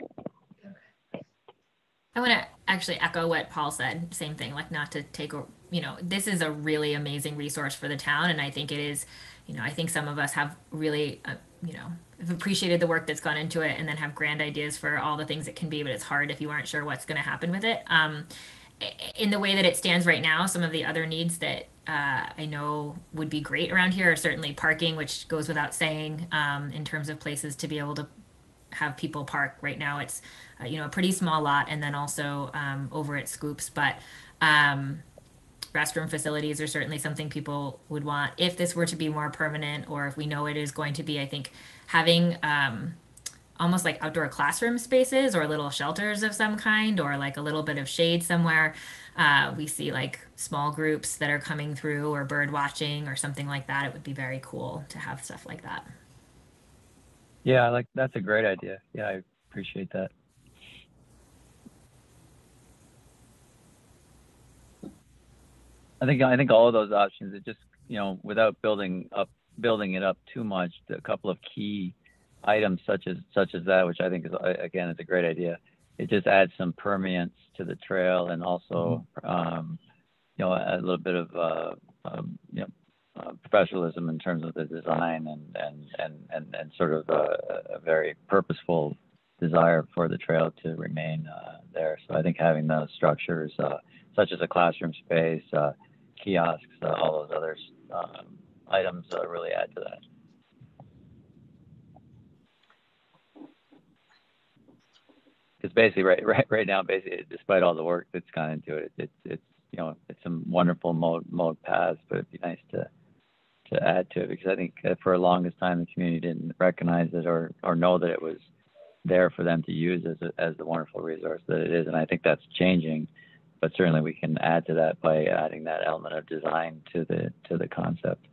I want to actually echo what Paul said. Same thing, like not to take, you know, this is a really amazing resource for the town. And I think it is, you know, I think some of us have really, you know, have appreciated the work that's gone into it and then have grand ideas for all the things it can be, but it's hard if you aren't sure what's going to happen with it. In the way that it stands right now, some of the other needs that I know would be great around here are certainly parking, which goes without saying, in terms of places to be able to have people park. Right now it's, you know, a pretty small lot, and then also over at Scoops, but restroom facilities are certainly something people would want if this were to be more permanent, or if we know it is going to be. I think having almost like outdoor classroom spaces or little shelters of some kind, or like a little bit of shade somewhere. We see like small groups that are coming through, or bird watching or something like that. It would be very cool to have stuff like that. Yeah, that's a great idea. Yeah, I appreciate that. I think all of those options, it just, you know, without building it up too much, a couple of key items such as that, which I think is, again, is a great idea. It just adds some permeance to the trail, and also, you know, a little bit of you know, professionalism in terms of the design, and sort of a very purposeful desire for the trail to remain there. So I think having those structures, such as a classroom space, kiosks, all those other items really add to that. Because basically, right now, basically, despite all the work that's gone into it, it's you know, it's some wonderful mode paths, but it'd be nice to add to it, because I think for the longest time the community didn't recognize it or know that it was there for them to use as the wonderful resource that it is, and I think that's changing. but certainly we can add to that by adding that element of design to the concept.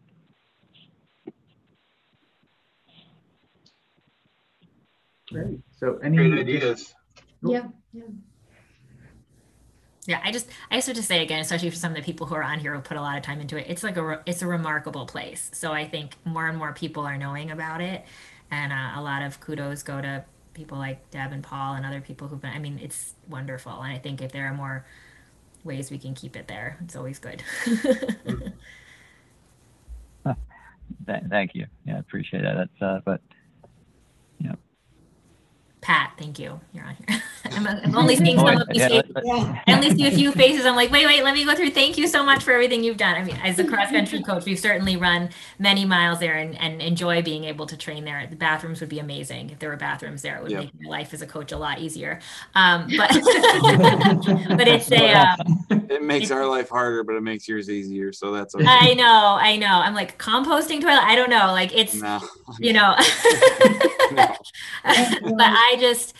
Great. So any great ideas. Yeah. Yeah. Yeah, I just have to say again, especially for some of the people who are on here who put a lot of time into it, it's like it's a remarkable place. So I think more and more people are knowing about it, and a lot of kudos go to people like Deb and Paul and other people who've been. I mean, it's wonderful, and I think if there are more ways we can keep it there, it's always good. Thank you. Yeah, I appreciate that. That's but you know. Pat, thank you. You're on here. I'm only seeing some of these faces. I only see a few faces. I'm like, wait, let me go through. Thank you so much for everything you've done. I mean, as a cross-country coach, we've certainly run many miles there and enjoy being able to train there. The bathrooms would be amazing. If there were bathrooms there, it would make my life as a coach a lot easier. But but it's it makes our life harder, but it makes yours easier. So that's okay. I know. I'm like, composting toilet. I don't know. Like it's, you know, but I just,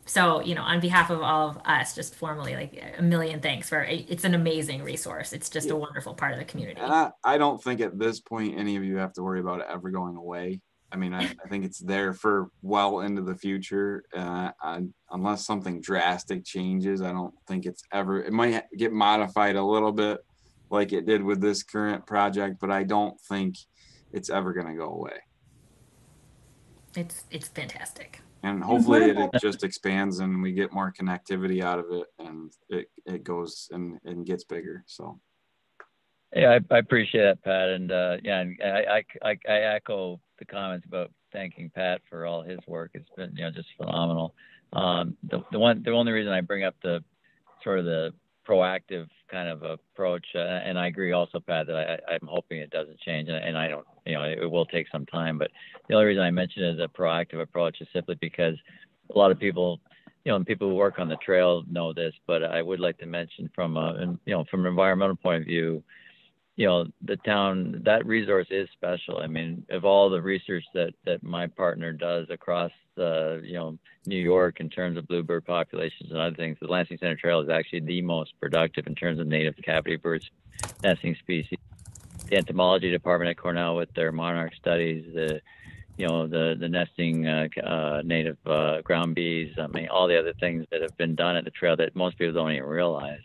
so, you know, on behalf of all of us, just formally, like a million thanks for it's an amazing resource. It's just a wonderful part of the community. And I don't think at this point any of you have to worry about it ever going away. I mean, I think it's there for well into the future. Unless something drastic changes, I don't think it might get modified a little bit like it did with this current project, but I don't think it's ever going to go away. It's fantastic. And hopefully it just expands and we get more connectivity out of it, and it goes and gets bigger. So. Yeah, I appreciate that, Pat. And and I echo the comments about thanking Pat for all his work. It's been, you know, just phenomenal. The only reason I bring up the sort of the proactive kind of approach, and I agree also, Pat, that I'm hoping it doesn't change, and I don't, you know, it will take some time. But the only reason I mention it as a proactive approach is simply because a lot of people, you know, and people who work on the trail know this, but I would like to mention from an environmental point of view, you know, the town, that resource is special. I mean, of all the research that my partner does across you know, New York in terms of bluebird populations and other things, the Lansing Center Trail is actually the most productive in terms of native cavity birds nesting species. The entomology department at Cornell with their monarch studies, the nesting native ground bees, I mean, all the other things that have been done at the trail that most people don't even realize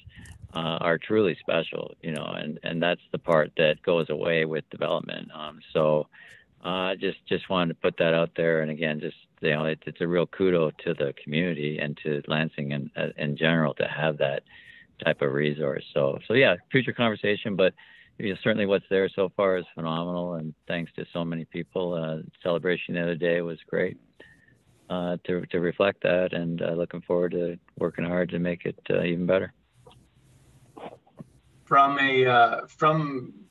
are truly special, you know, and that's the part that goes away with development. So just wanted to put that out there. And again, just, you know, it's a real kudo to the community and to Lansing in general to have that type of resource. So yeah, future conversation, but you know, certainly what's there so far is phenomenal. And thanks to so many people. Celebration the other day was great to reflect that, and looking forward to working hard to make it even better. From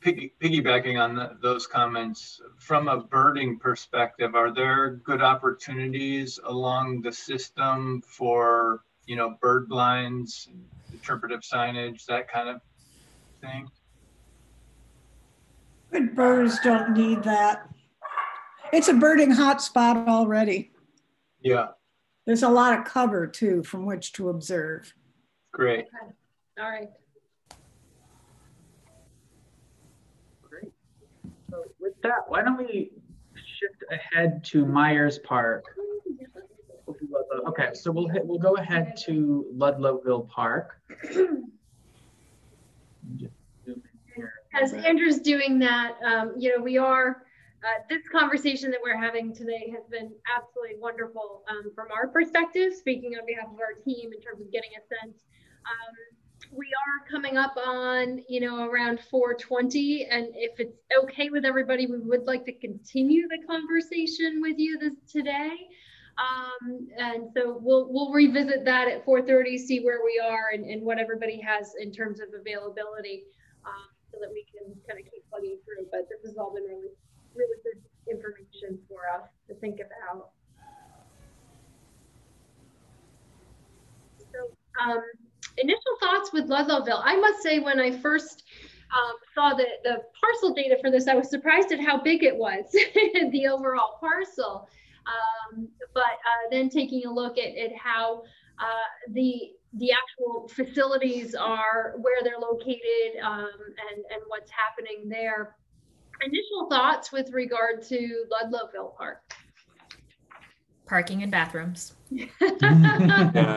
piggybacking on those comments, from a birding perspective, are there good opportunities along the system for, you know, bird blinds, interpretive signage, that kind of thing? Good birds don't need that. It's a birding hotspot already. Yeah. There's a lot of cover too from which to observe. Great. Okay. All right. So with that, why don't we shift ahead to Myers Park? Okay, so we'll go ahead to Ludlowville Park. As Andrew's doing that, you know, we are, this conversation that we're having today has been absolutely wonderful from our perspective, speaking on behalf of our team in terms of getting a sense. We are coming up on, you know, around 4:20, and if it's okay with everybody, we would like to continue the conversation with you today. And so we'll revisit that at 4:30, see where we are and what everybody has in terms of availability, so that we can kind of keep plugging through. But this has all been really, really good information for us to think about. So initial thoughts with Ludlowville. I must say, when I first saw the parcel data for this, I was surprised at how big it was, the overall parcel. But then taking a look at how the the actual facilities are, where they're located, and what's happening there. Initial thoughts with regard to Ludlowville Park? Parking and bathrooms. Yeah,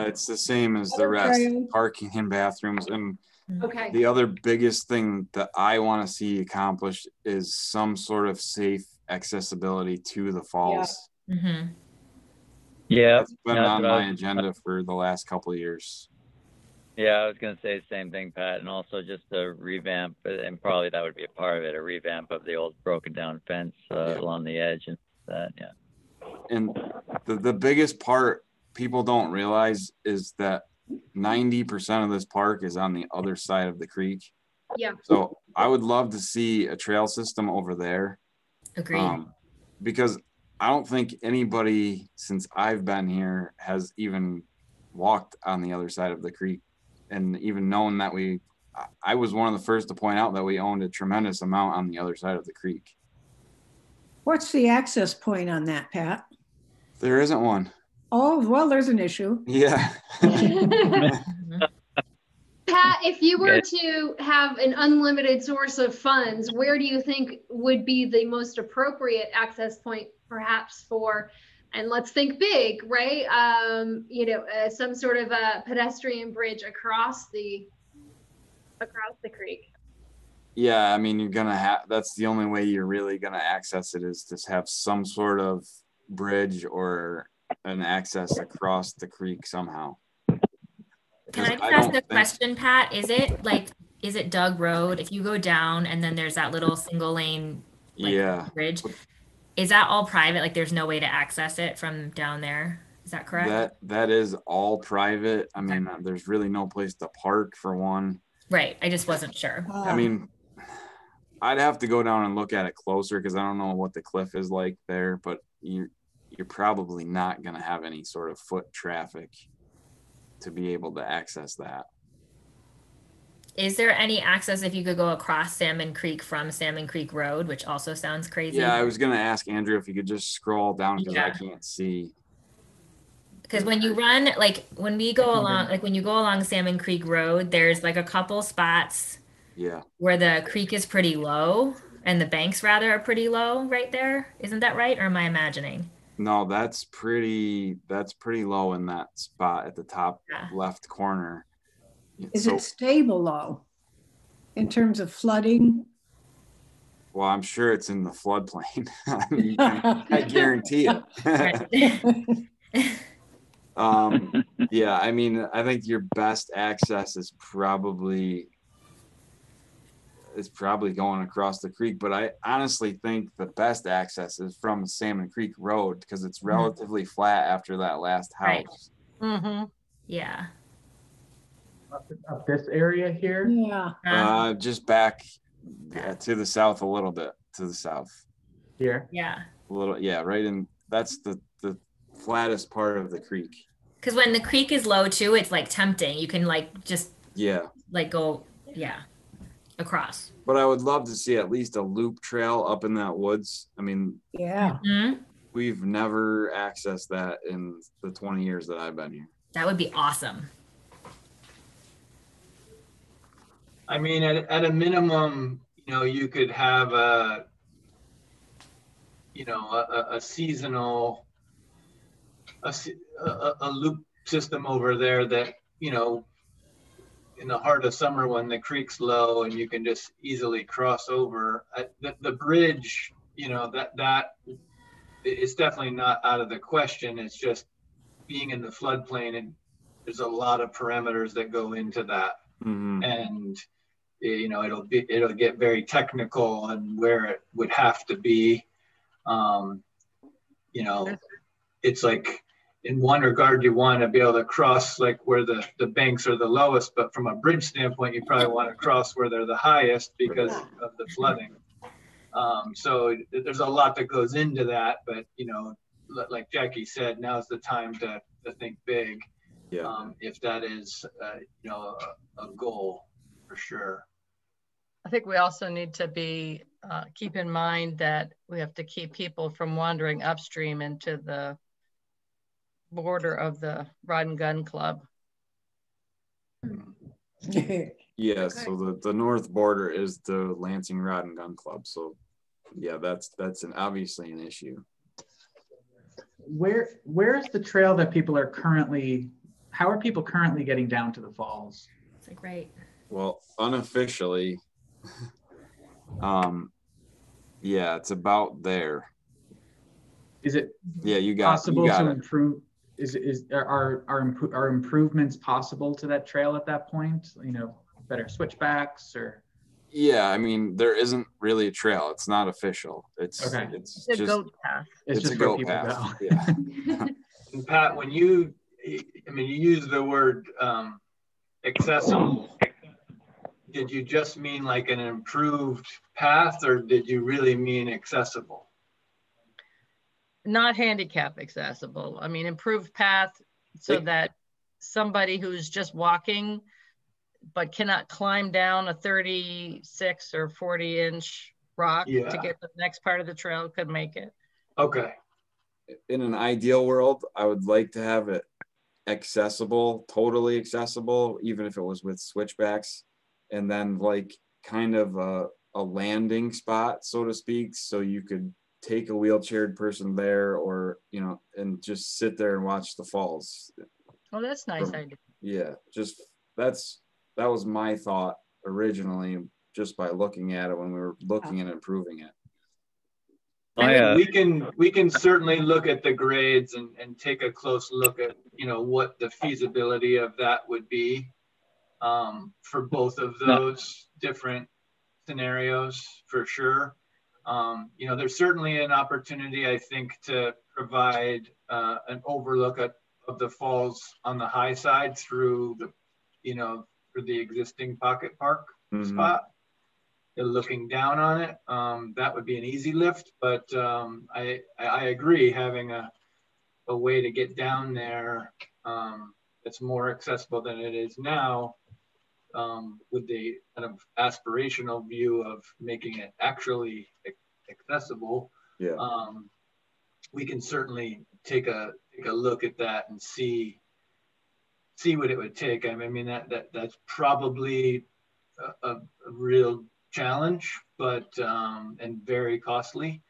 it's the same as the rest. Parking and bathrooms. And okay. The other biggest thing that I want to see accomplished is some sort of safe accessibility to the falls. Yeah. Mm-hmm. Yeah, it's been on my agenda for the last couple of years. Yeah, I was going to say the same thing, Pat, and also just a revamp, and probably that would be a part of it, a revamp of the old broken down fence along the edge and that, yeah. And the biggest part people don't realize is that 90% of this park is on the other side of the creek. Yeah. So I would love to see a trail system over there. Agreed. Because I don't think anybody since I've been here has even walked on the other side of the creek, and even known that I was one of the first to point out that we owned a tremendous amount on the other side of the creek. What's the access point on that, Pat? There isn't one. Oh, well, there's an issue. Yeah. Pat, if you were to have an unlimited source of funds, where do you think would be the most appropriate access point, perhaps for, and let's think big, right? Some sort of a pedestrian bridge across the creek. Yeah, I mean, that's the only way you're really gonna access it, is to have some sort of bridge or an access across the creek somehow. Can I just ask a question, Pat? Is it Doug Road? If you go down and then there's that little single lane bridge, is that all private? Like there's no way to access it from down there? Is that correct? That is all private. I mean, there's really no place to park for one. Right. I just wasn't sure. I mean, I'd have to go down and look at it closer because I don't know what the cliff is like there, but you're probably not going to have any sort of foot traffic to be able to access that. Is there any access if you could go across Salmon Creek from Salmon Creek Road, which also sounds crazy? Yeah, I was going to ask Andrew if you could just scroll down because I can't see. Because when you run, like when we go along, like when you go along Salmon Creek Road, there's like a couple spots where the creek is pretty low and the banks rather are pretty low right there. Isn't that right? Or am I imagining? No, that's pretty low in that spot at the top left corner. Is it stable low in terms of flooding? Well, I'm sure it's in the floodplain. I guarantee it. Yeah, I mean, I think your best access is probably going across the creek, but I honestly think the best access is from Salmon Creek Road because it's relatively flat after that last house. Right. Mm-hmm. Yeah. Up this area here? Yeah. Just back to the south a little bit, to the south. Here? Yeah. A little, yeah, right in, that's the flattest part of the creek. Because when the creek is low too, it's like tempting. You can like just go across. But I would love to see at least a loop trail up in that woods. I mean, we've never accessed that in the 20 years that I've been here. That would be awesome. I mean, at a minimum, you could have a seasonal, a loop system over there that, in the heart of summer when the creek's low and you can just easily cross over. The bridge, that is definitely not out of the question. It's just being in the floodplain, and there's a lot of parameters that go into that. Mm-hmm. And it'll get very technical and where it would have to be. It's like, in one regard, you want to be able to cross like where the banks are the lowest, but from a bridge standpoint, you probably want to cross where they're the highest because of the flooding. So there's a lot that goes into that, but like Jackie said, now's the time to think big. If that is a goal for sure. I think we also need to keep in mind that we have to keep people from wandering upstream into the border of the Rod and Gun Club. Yeah, okay. So the north border is the Lansing Rod and Gun Club. So yeah, that's obviously an issue. Where's the trail that people are currently, how are people currently getting down to the falls? It's like right. Well, unofficially, yeah, it's about there. Is it you got possible you got to it. improve? Are improvements possible to that trail at that point? You know, better switchbacks or? Yeah, I mean, there isn't really a trail. It's not official. It's It's a goat path. It's just where people go. Yeah. And Pat, when you use the word accessible, did you just mean like an improved path, or did you really mean accessible? Not handicap accessible. I mean, improved path so that somebody who's just walking but cannot climb down a 36 or 40-inch rock to get to the next part of the trail could make it. Okay. In an ideal world, I would like to have it accessible, totally accessible, even if it was with switchbacks, and then like kind of a landing spot, so to speak, so you could take a wheelchaired person there, or and just sit there and watch the falls. Oh, that's nice idea. Yeah, just that was my thought originally, just by looking at it when we were looking at improving it. We can certainly look at the grades and take a close look at what the feasibility of that would be for both of those different scenarios, for sure. There's certainly an opportunity, I think, to provide an overlook of the falls on the high side through for the existing pocket park spot. Looking down on it, that would be an easy lift, but I agree, having a way to get down there that's more accessible than it is now, with the kind of aspirational view of making it actually accessible. Yeah. We can certainly take a look at that and see what it would take. I mean, that's probably a real challenge, but and very costly,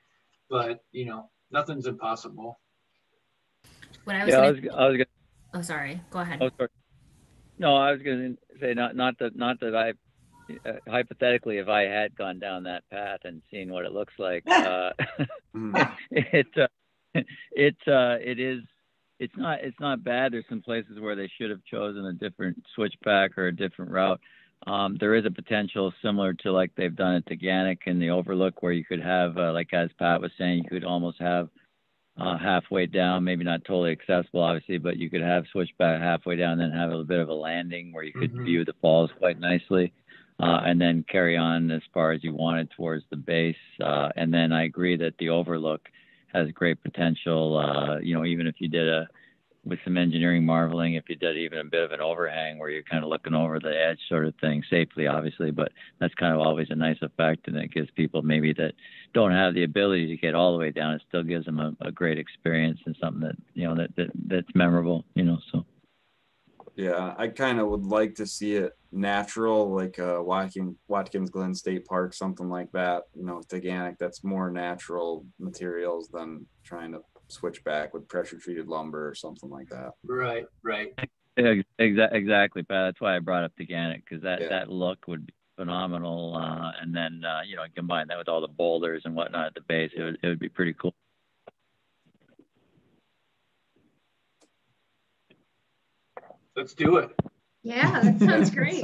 but nothing's impossible. What I was gonna, oh, sorry, go ahead. Oh, sorry. No, I was going to say not that I hypothetically, if I had gone down that path and seen what it looks like, it's not bad. There's some places where they should have chosen a different switchback or a different route. There is a potential similar to like they've done at Teganic in the Overlook, where you could have, like as Pat was saying, you could almost have halfway down, maybe not totally accessible, obviously, but you could have switchback halfway down, and then have a bit of a landing where you could view the falls quite nicely, and then carry on as far as you wanted towards the base. And then I agree that the Overlook has great potential, even if you did with some engineering marveling, if you did even a bit of an overhang where you're kind of looking over the edge sort of thing, safely, obviously, but that's kind of always a nice effect, and it gives people maybe that don't have the ability to get all the way down, it still gives them a great experience and something that that's memorable, so. Yeah, I kind of would like to see it natural, like Watkins Glen State Park, something like that. Teganic, that's more natural materials than trying to switch back with pressure treated lumber or something like that. Right. Yeah, exactly, Pat. That's why I brought up Teganic, because that look would be phenomenal. And then combine that with all the boulders and whatnot at the base, it would be pretty cool. Let's do it. Yeah, that sounds great.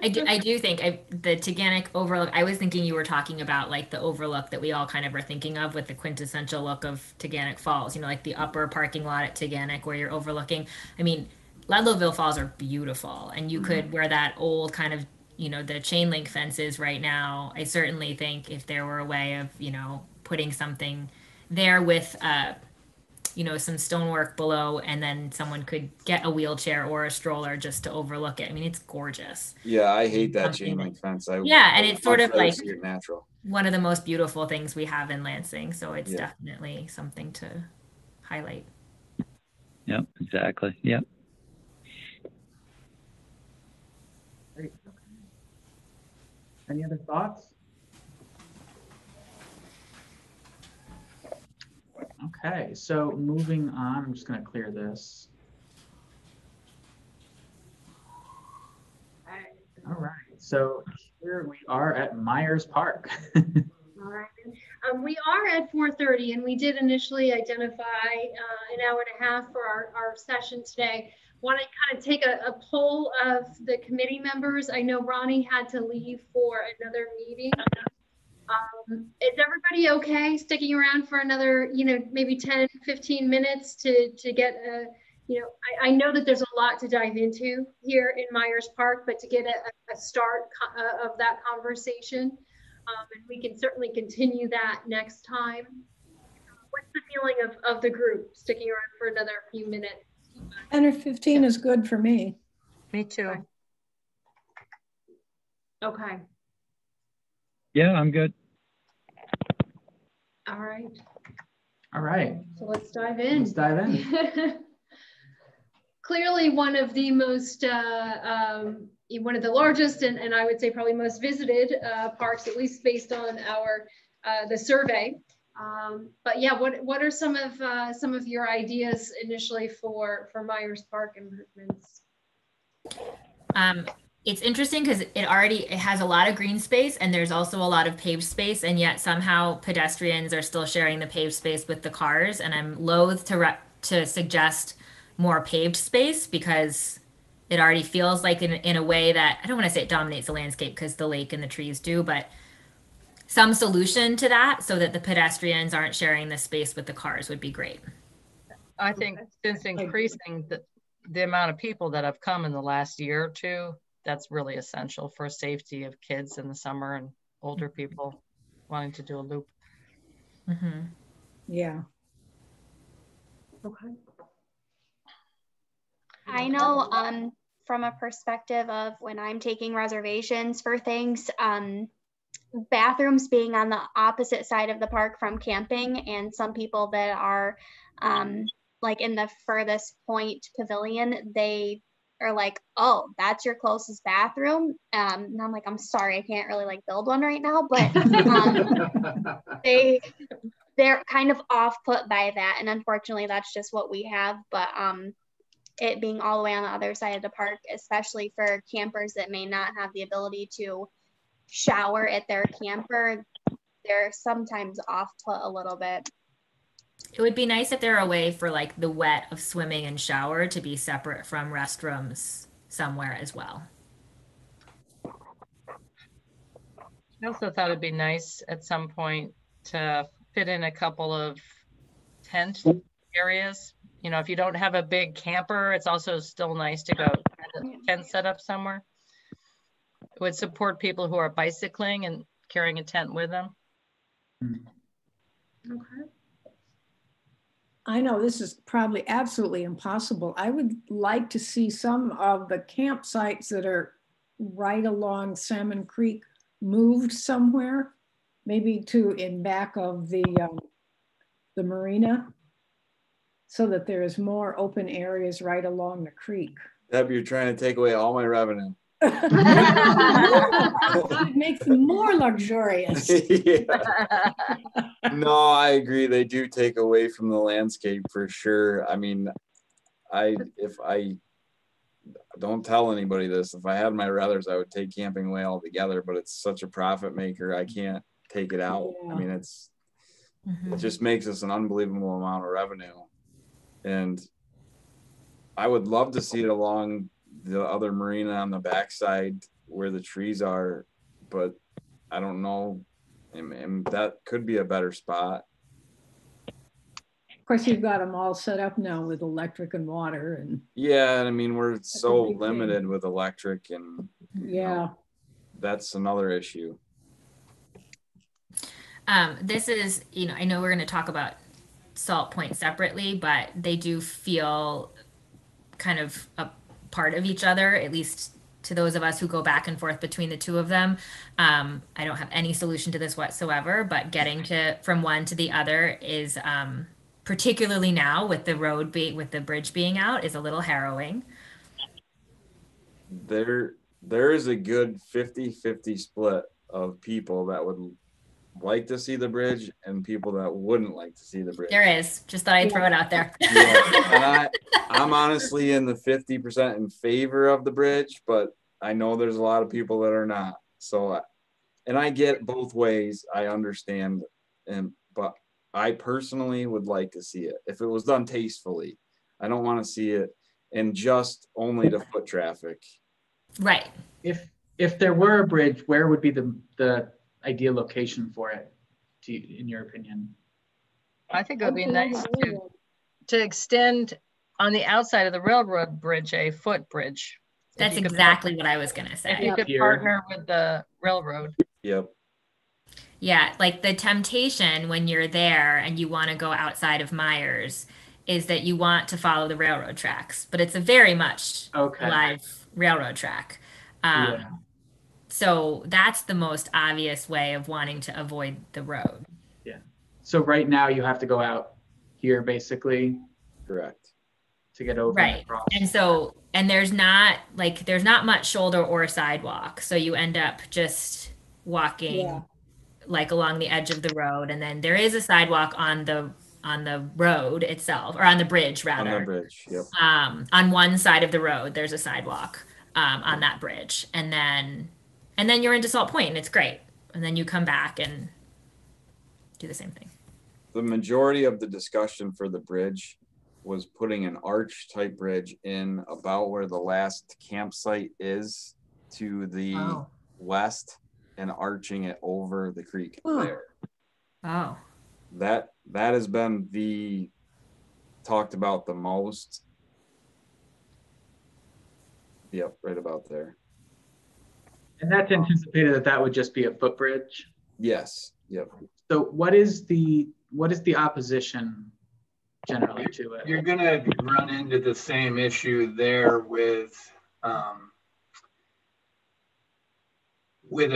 I do think the Teganic Overlook, I was thinking you were talking about like the overlook that we all kind of are thinking of with the quintessential look of Teganic Falls, like the upper parking lot at Teganic where you're overlooking. I mean, Ludlowville Falls are beautiful, and you could, where that old kind of, the chain link fence is right now, I certainly think if there were a way of, putting something there with, some stonework below, and then someone could get a wheelchair or a stroller just to overlook it. I mean, it's gorgeous. Yeah, I hate that chain link fence. And it's sort of like natural. One of the most beautiful things we have in Lansing. So it's definitely something to highlight. Yep, exactly. Yep. Great. Any other thoughts? Okay, so moving on, I'm just going to clear this. All right, so here we are at Myers Park. All right. We are at 4:30, and we did initially identify an hour and a half for our session today. Want to kind of take a poll of the committee members. I know Ronnie had to leave for another meeting. Is everybody okay sticking around for another, maybe 10, 15 minutes to get a, I know that there's a lot to dive into here in Myers Park, but to get a start of that conversation. And we can certainly continue that next time. What's the feeling of the group sticking around for another few minutes? 10 or 15 is good for me. Me too. Okay. Yeah, I'm good. All right. All right. So let's dive in. Let's dive in. Clearly one of the most, one of the largest and I would say probably most visited parks, at least based on the survey. But yeah, what are some of your ideas initially for Myers Park improvements? It's interesting because it has a lot of green space and there's also a lot of paved space, and yet somehow pedestrians are still sharing the paved space with the cars. And I'm loath to suggest more paved space because it already feels like in a way that, I don't want to say it dominates the landscape because the lake and the trees do, but some solution to that so that the pedestrians aren't sharing the space with the cars would be great. I think since increasing the amount of people that have come in the last year or two, that's really essential for safety of kids in the summer and older people wanting to do a loop. Mm-hmm. Yeah. Okay. I know from a perspective of when I'm taking reservations for things, bathrooms being on the opposite side of the park from camping, and some people that are like in the furthest point pavilion, they are like, oh, that's your closest bathroom. And I'm like, I'm sorry, I can't really like build one right now, but they're kind of off put by that. And unfortunately, that's just what we have. But it being all the way on the other side of the park, especially for campers that may not have the ability to shower at their camper, they're sometimes off put a little bit. It would be nice if there were a way for like the wet of swimming and shower to be separate from restrooms somewhere as well. I also thought it'd be nice at some point to fit in a couple of tent areas. You know, if you don't have a big camper, it's also still nice to go tent set up somewhere. It would support people who are bicycling and carrying a tent with them. Okay. I know this is probably absolutely impossible. I would like to see some of the campsites that are right along Salmon Creek moved somewhere, maybe to in back of the marina, so that there is more open areas right along the creek. Deb, you're trying to take away all my revenue. It makes them more luxurious. No, I agree. They do take away from the landscape for sure. I mean, if I don't tell anybody this, if I had my ruthers, I would take camping away altogether, but it's such a profit maker. I can't take it out. Yeah. I mean, it just makes us an unbelievable amount of revenue. And I would love to see it along the other marina on the backside where the trees are, but I don't know. And that could be a better spot. Of course, you've got them all set up now with electric and water, and yeah, and I mean we're so limited with electric, and yeah, that's another issue. This is, I know we're going to talk about Salt Point separately, but they do feel kind of a part of each other, at least to those of us who go back and forth between the two of them. I don't have any solution to this whatsoever, but getting from one to the other is, particularly now with the bridge being out, is a little harrowing. there is a good 50-50 split of people that would like to see the bridge and people that wouldn't like to see the bridge. There is. Just thought I'd throw it out there. Yeah. And I'm honestly in the 50% in favor of the bridge, but I know there's a lot of people that are not. So, and I get both ways. I understand, but I personally would like to see it if it was done tastefully. I don't want to see it in just only the foot traffic. Right. If there were a bridge, where would be the ideal location for it, in your opinion? I think it would be nice to extend on the outside of the railroad bridge, a footbridge. That's exactly what I was going to say. If you could partner with the railroad. Yep. Yeah, like the temptation when you're there and you want to go outside of Myers is that you want to follow the railroad tracks, but it's a very much live railroad track. So that's the most obvious way of wanting to avoid the road. Yeah. So right now you have to go out here basically. Correct. To get over. Right. And so, and there's not much shoulder or sidewalk. So you end up just walking like along the edge of the road. And then there is a sidewalk on the road itself, or on the bridge rather. On the bridge, yep. On one side of the road, there's a sidewalk on that bridge. And then you're into Salt Point and it's great. And then you come back and do the same thing. The majority of the discussion for the bridge was putting an arch type bridge in about where the last campsite is to the west and arching it over the creek there. Oh. That has been talked about the most. Yep, right about there. And that's anticipated that would just be a footbridge? Yes. Yep. So what is the opposition generally to it? You're going to run into the same issue there with a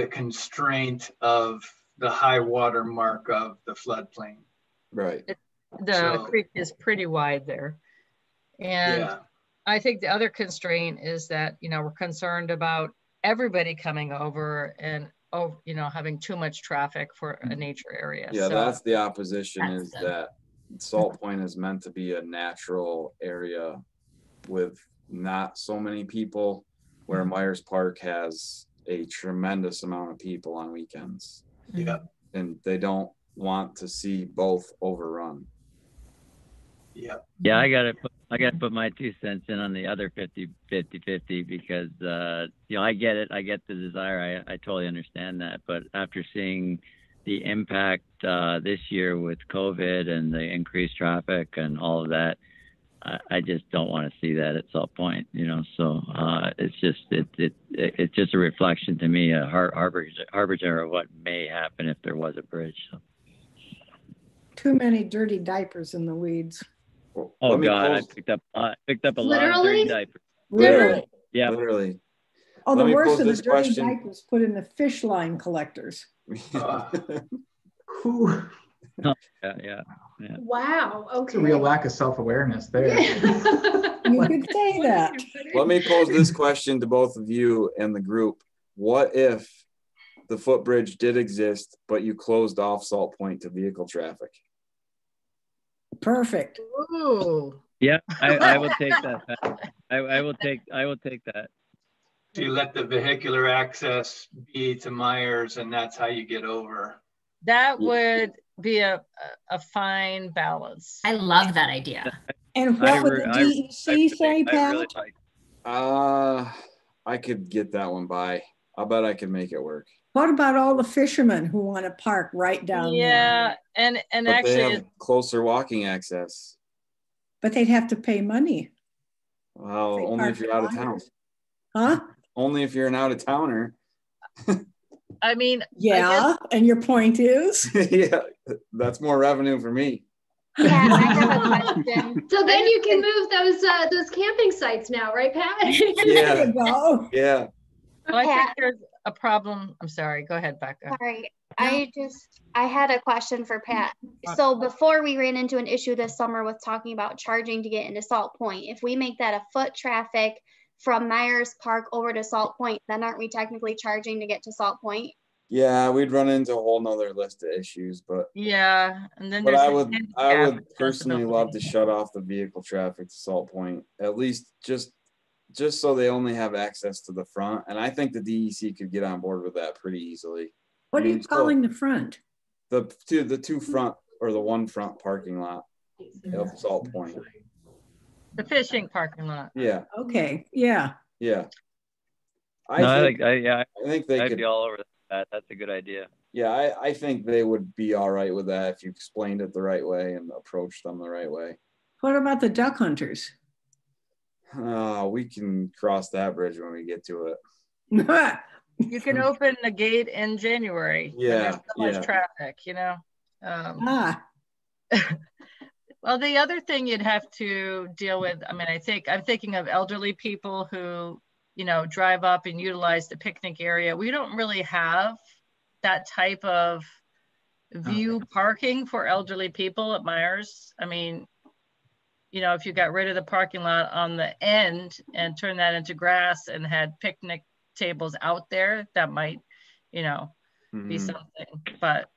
constraint of the high water mark of the floodplain. Right. The creek is pretty wide there. And I think the other constraint is that, we're concerned about everybody coming over and, having too much traffic for a nature area. Yeah, so that's the opposition, is that Salt Point is meant to be a natural area with not so many people, where Myers Park has a tremendous amount of people on weekends. Yeah. And they don't want to see both overrun. Yeah. Yeah, I gotta put my 2 cents in on the other 50 because I get it. I get the desire. I totally understand that. But after seeing the impact this year with COVID and the increased traffic and all of that, I just don't want to see that at Salt Point, so it's just a reflection to me, a harbinger of what may happen if there was a bridge. So. Too many dirty diapers in the weeds. Oh God, I picked up a lot of dirty diapers. Really? Yeah. Literally. Oh, the worst of the dirty diapers put in the fish line collectors. Yeah. Wow. Okay. It's a real lack of self-awareness there. You could say that. Let me pose this question to both of you and the group. What if the footbridge did exist, but you closed off Salt Point to vehicle traffic? Perfect. Ooh. Yeah, I will take that. I will take that. So you let the vehicular access be to Myers, and that's how you get over. That would be a fine balance. I love that idea. And what would the DEC say, Pat? I could get that one by. I'll bet I can make it work. What about all the fishermen who want to park right down there? Yeah, and but actually, they have closer walking access. But they'd have to pay money. Well, only if you're out of town. Huh? Only if you're an out-of-towner. I mean, yeah, and your point is? Yeah, that's more revenue for me. Yeah, I have a question. So then you can move those camping sites now, right, Pat? Yeah. Go. Yeah. Well, I think there's a problem. I'm sorry. Go ahead, Becca. Sorry. I had a question for Pat. So before we ran into an issue this summer with talking about charging to get into Salt Point, if we make that a foot traffic from Myers Park over to Salt Point, then aren't we technically charging to get to Salt Point? Yeah, we'd run into a whole nother list of issues, but yeah, and then but there's I would personally love to shut off the vehicle traffic to Salt Point, at least just so they only have access to the front. And I think the DEC could get on board with that pretty easily. What are you calling the front? The two front, or the one front parking lot of Salt Point. The fishing parking lot. Yeah. Okay. Yeah. Yeah. I think they I'd could be all over that. That's a good idea. Yeah, I think they would be all right with that if you explained it the right way and approached them the right way. What about the duck hunters? We can cross that bridge when we get to it. You can open the gate in January. Yeah. There's so much traffic, you know. Well, the other thing you'd have to deal with, I mean, I'm thinking of elderly people who, you know, drive up and utilize the picnic area. We don't really have that type of view parking for elderly people at Myers. I mean, you know, if you got rid of the parking lot on the end and turned that into grass and had picnic tables out there, that might, you know, be something. But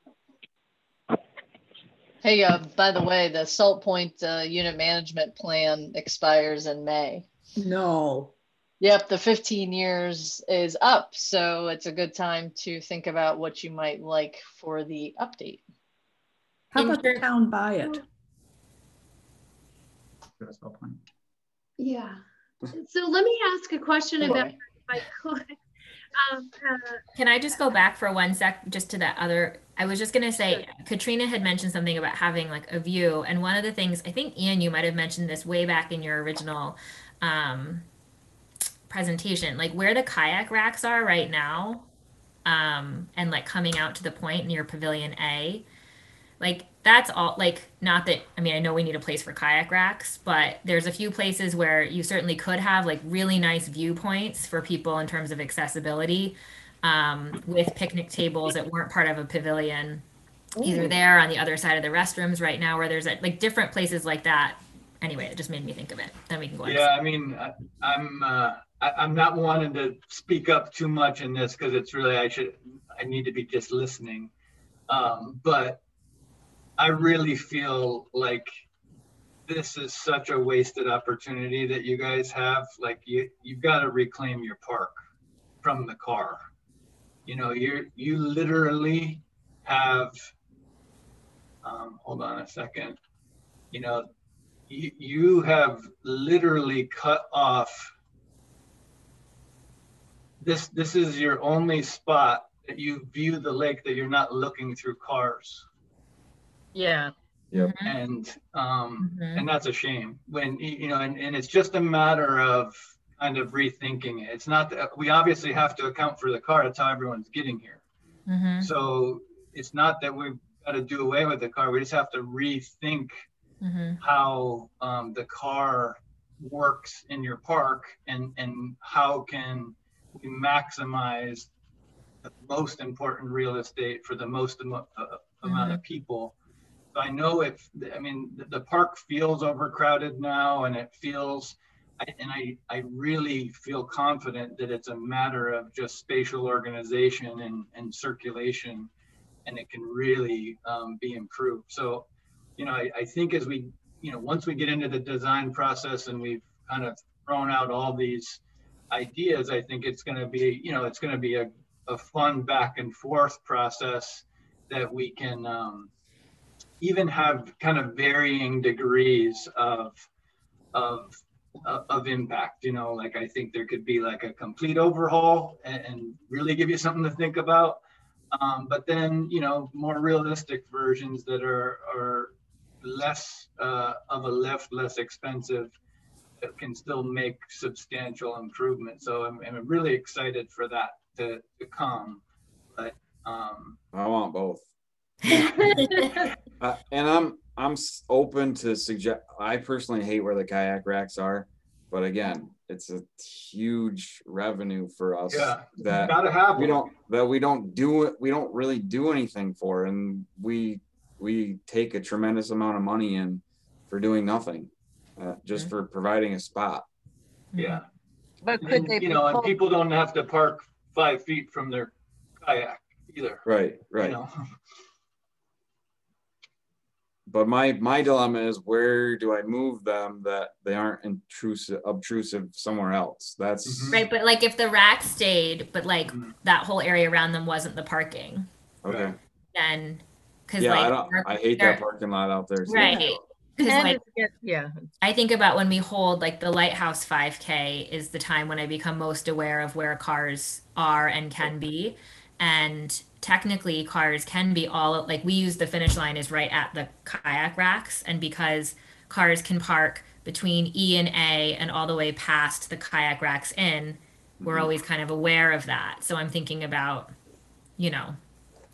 hey, by the way, the Salt Point unit management plan expires in May. No. Yep, the 15 years is up, so it's a good time to think about what you might like for the update. How about the town buy it? Yeah. So let me ask a question about, if I could. Can I just go back for 1 sec, just to that other, I was just going to say, Katrina had mentioned something about having like a view. And one of the things, I think Ian, you might've mentioned this way back in your original presentation, like where the kayak racks are right now, and like coming out to the point near Pavilion A, like that's all, like, not that, I mean, I know we need a place for kayak racks, but there's a few places where you certainly could have like really nice viewpoints for people in terms of accessibility, with picnic tables that weren't part of a pavilion, either there on the other side of the restrooms right now, where there's like different places like that. Anyway, it just made me think of it. Then we can go on. Yeah, I mean, I'm not wanting to speak up too much in this because it's really, I need to be just listening. But I really feel like this is such a wasted opportunity that you guys have. Like you've got to reclaim your park from the car. You know, you literally have, hold on a second. You know, you have literally cut off. This is your only spot that you view the lake that you're not looking through cars. Yeah. Yep. And that's a shame when, you know, and it's just a matter of kind of rethinking it. It's not that we obviously have to account for the car. That's how everyone's getting here. So it's not that we've got to do away with the car. We just have to rethink how the car works in your park, and how can we maximize the most important real estate for the most amount of people. So I know I mean, the park feels overcrowded now, and it feels, I really feel confident that it's a matter of just spatial organization and circulation, and it can really be improved. So, you know, I think as we, you know, once we get into the design process and we've kind of thrown out all these ideas, I think it's going to be, you know, it's going to be a fun back and forth process that we can even have kind of varying degrees of impact. You know, like I think there could be like a complete overhaul and really give you something to think about. But then, you know, more realistic versions that are less of a lift, less expensive, that can still make substantial improvements. So I'm really excited for that to come. But I want both. And I'm open to suggest. I personally hate where the kayak racks are, but again, it's a huge revenue for us. Yeah, that gotta have we don't really do anything for, and we take a tremendous amount of money in for doing nothing, just for providing a spot. Yeah. But could they you be know, and pulled? people don't have to park 5 feet from their kayak either. Right. You know? But my dilemma is, where do I move them that they aren't obtrusive somewhere else? That's right. But like if the rack stayed, but like that whole area around them wasn't the parking. Okay. Then, because yeah, like I hate that parking lot out there too. Right. Because like yeah, I think about when we hold like the Lighthouse 5K is the time when I become most aware of where cars are and can be. And technically cars can be all like, we use the finish line is right at the kayak racks. And because cars can park between E and A and all the way past the kayak racks in, we're always kind of aware of that. So I'm thinking about, you know,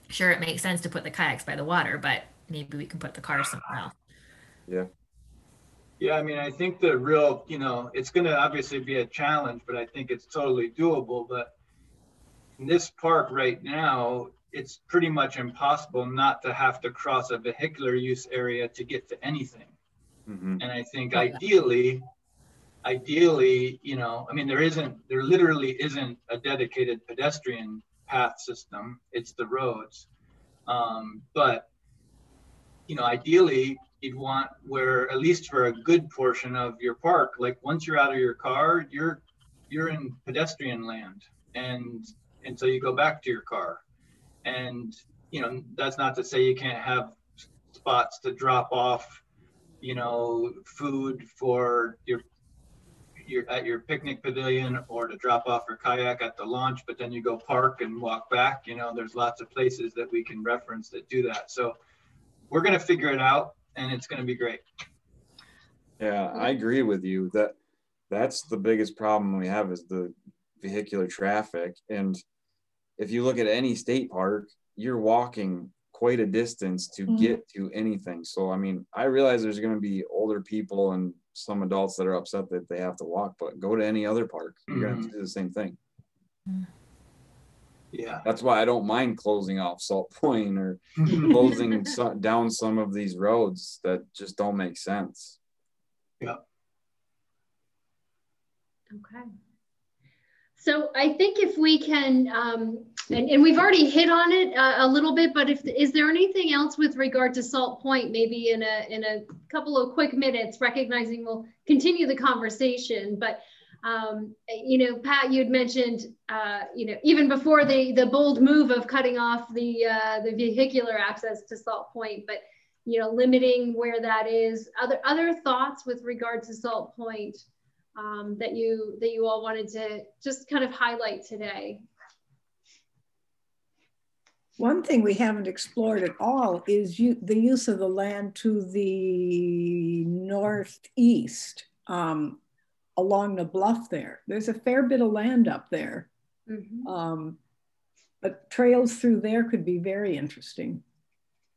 sure, it makes sense to put the kayaks by the water, but maybe we can put the cars somewhere else. Yeah. Yeah, I mean, I think the real, you know, it's going to obviously be a challenge, but I think it's totally doable. But in this park right now, it's pretty much impossible not to have to cross a vehicular use area to get to anything. And I think ideally, you know, I mean, there literally isn't a dedicated pedestrian path system. It's the roads. But, you know, ideally, you'd want where, at least for a good portion of your park, like once you're out of your car, you're in pedestrian land, and so you go back to your car. And, you know, that's not to say you can't have spots to drop off, you know, food for your at your picnic pavilion, or to drop off your kayak at the launch, but then you go park and walk back. You know, there's lots of places that we can reference that do that. So we're going to figure it out, and it's going to be great. Yeah, I agree with you. That's the biggest problem we have, is the vehicular traffic. And if you look at any state park, you're walking quite a distance to get to anything. So, I mean, I realize there's going to be older people and some adults that are upset that they have to walk, but go to any other park. You're going to have to do the same thing. Yeah. That's why I don't mind closing off Salt Point or closing down some of these roads that just don't make sense. Yeah. Okay. So I think if we can, and we've already hit on it a little bit, but is there anything else with regard to Salt Point, maybe in a couple of quick minutes, recognizing we'll continue the conversation, but you know, Pat, you'd mentioned, you know, even before the bold move of cutting off the vehicular access to Salt Point, but, you know, limiting where that is. Other thoughts with regard to Salt Point that you all wanted to just kind of highlight today? One thing we haven't explored at all is the use of the land to the northeast. Along the bluff there. There's a fair bit of land up there. But trails through there could be very interesting.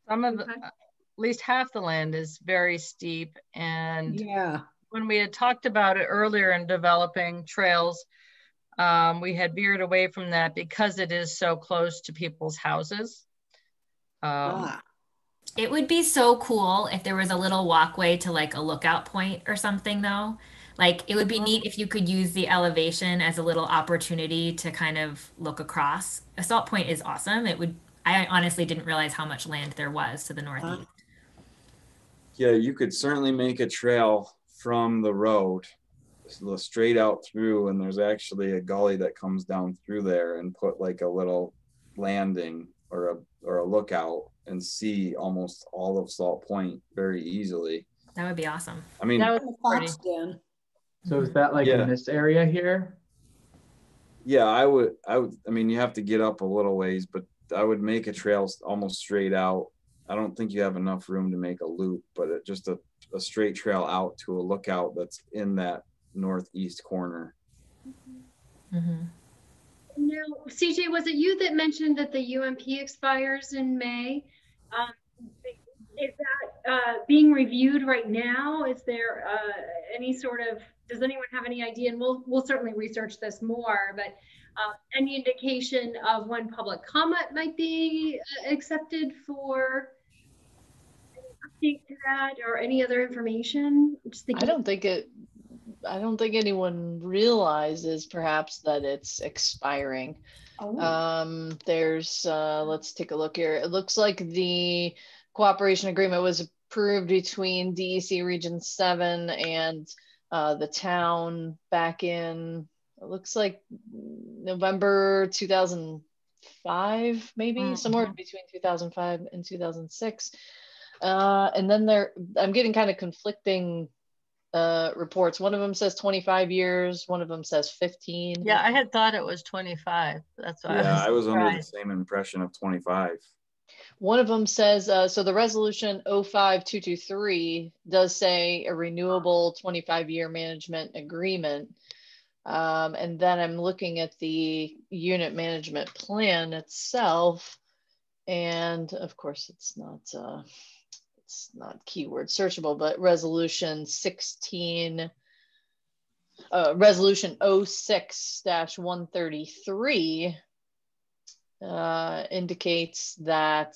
Some of at least half the land is very steep. And yeah, when we had talked about it earlier in developing trails, we had veered away from that because it is so close to people's houses. It would be so cool if there was a little walkway to like a lookout point or something though. Like it would be neat if you could use the elevation as a little opportunity to kind of look across. A Salt Point is awesome. I honestly didn't realize how much land there was to the northeast. Yeah, you could certainly make a trail from the road straight out through, and there's actually a gully that comes down through there, and put like a little landing or a lookout and see almost all of Salt Point very easily. That would be awesome. I mean, that would be pretty. So is that like in this area here? Yeah, I would, I mean, you have to get up a little ways, but I would make a trail almost straight out. I don't think you have enough room to make a loop, but just a straight trail out to a lookout that's in that northeast corner. Now, CJ, was it you that mentioned that the UMP expires in May? Is that being reviewed right now? Is there any sort of, does anyone have any idea? And we'll certainly research this more, but any indication of when public comment might be accepted for any update to that, or any other information? I don't think it I don't think anyone realizes perhaps that it's expiring. Oh. There's, let's take a look here. It looks like the cooperation agreement was approved between DEC Region 7 and the town back in, it looks like November 2005, maybe somewhere between 2005 and 2006. And then I'm getting kind of conflicting reports. One of them says 25 years, one of them says 15. Yeah, I had thought it was 25. That's why I was under the same impression of 25. One of them says, so the resolution 05223 does say a renewable 25-year management agreement. And then I'm looking at the unit management plan itself. And of course, it's not keyword searchable, but resolution 06-133 indicates that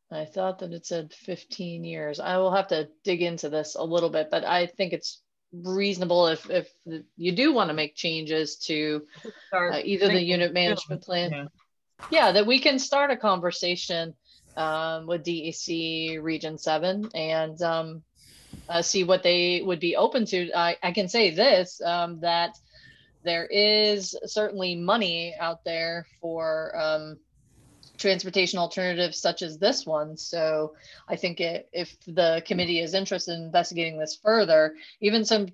I thought that it said 15 years. I will have to dig into this a little bit, but I think it's reasonable if you do want to make changes to either the unit management plan. Yeah, that we can start a conversation with DEC Region 7 and see what they would be open to. I can say this, that there is certainly money out there for transportation alternatives such as this one. So I think if the committee is interested in investigating this further, even some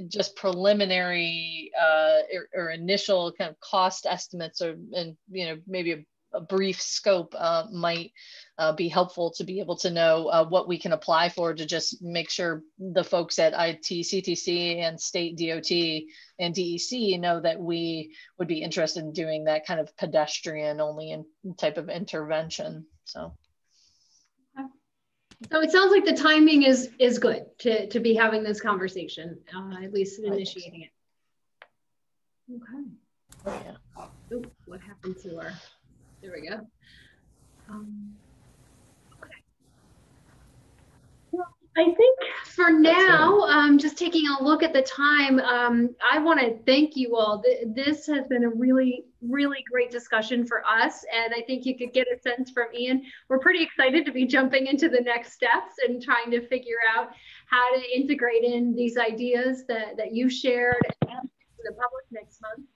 just preliminary or initial kind of cost estimates and maybe a brief scope might be helpful to be able to know what we can apply for to just make sure the folks at IT, CTC and state DOT and DEC know that we would be interested in doing that kind of pedestrian only type of intervention. So it sounds like the timing is good to be having this conversation, at least initiating it. Okay. Yeah. Oh, what happened to our? There we go. Okay. Well, I think for now, just taking a look at the time, I want to thank you all. This has been a really, really great discussion for us. And I think you could get a sense from Ian. We're pretty excited to be jumping into the next steps and trying to figure out how to integrate in these ideas that you shared and to the public next month.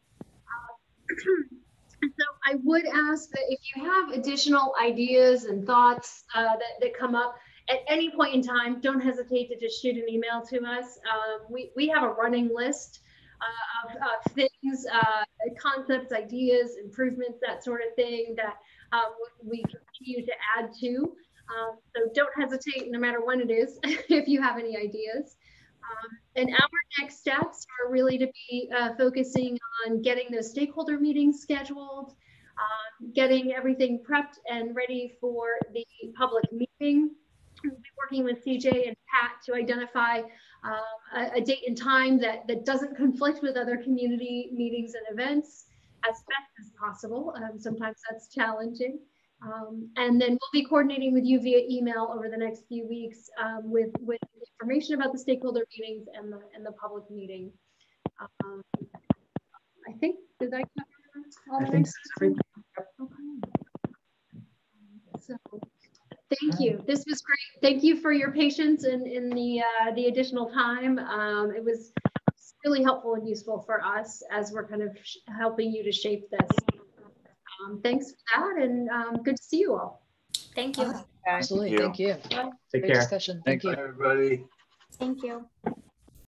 So I would ask that if you have additional ideas and thoughts that come up at any point in time, don't hesitate to just shoot an email to us. We have a running list of things, concepts, ideas, improvements, that sort of thing that we continue to add to. So don't hesitate, no matter when it is, if you have any ideas. And our next steps are really to be focusing on getting those stakeholder meetings scheduled, getting everything prepped and ready for the public meeting. We'll be working with CJ and Pat to identify a date and time that doesn't conflict with other community meetings and events as best as possible. Sometimes that's challenging. And then we'll be coordinating with you via email over the next few weeks with information about the stakeholder meetings and the public meeting. I think, did I cover all the next? Okay. So thank you. This was great. Thank you for your patience in the additional time. It was really helpful and useful for us as we're kind of helping you to shape this. Thanks for that, and good to see you all. Thank you. Absolutely. Thank you. Take care. Discussion. Thank you, everybody. Thank you.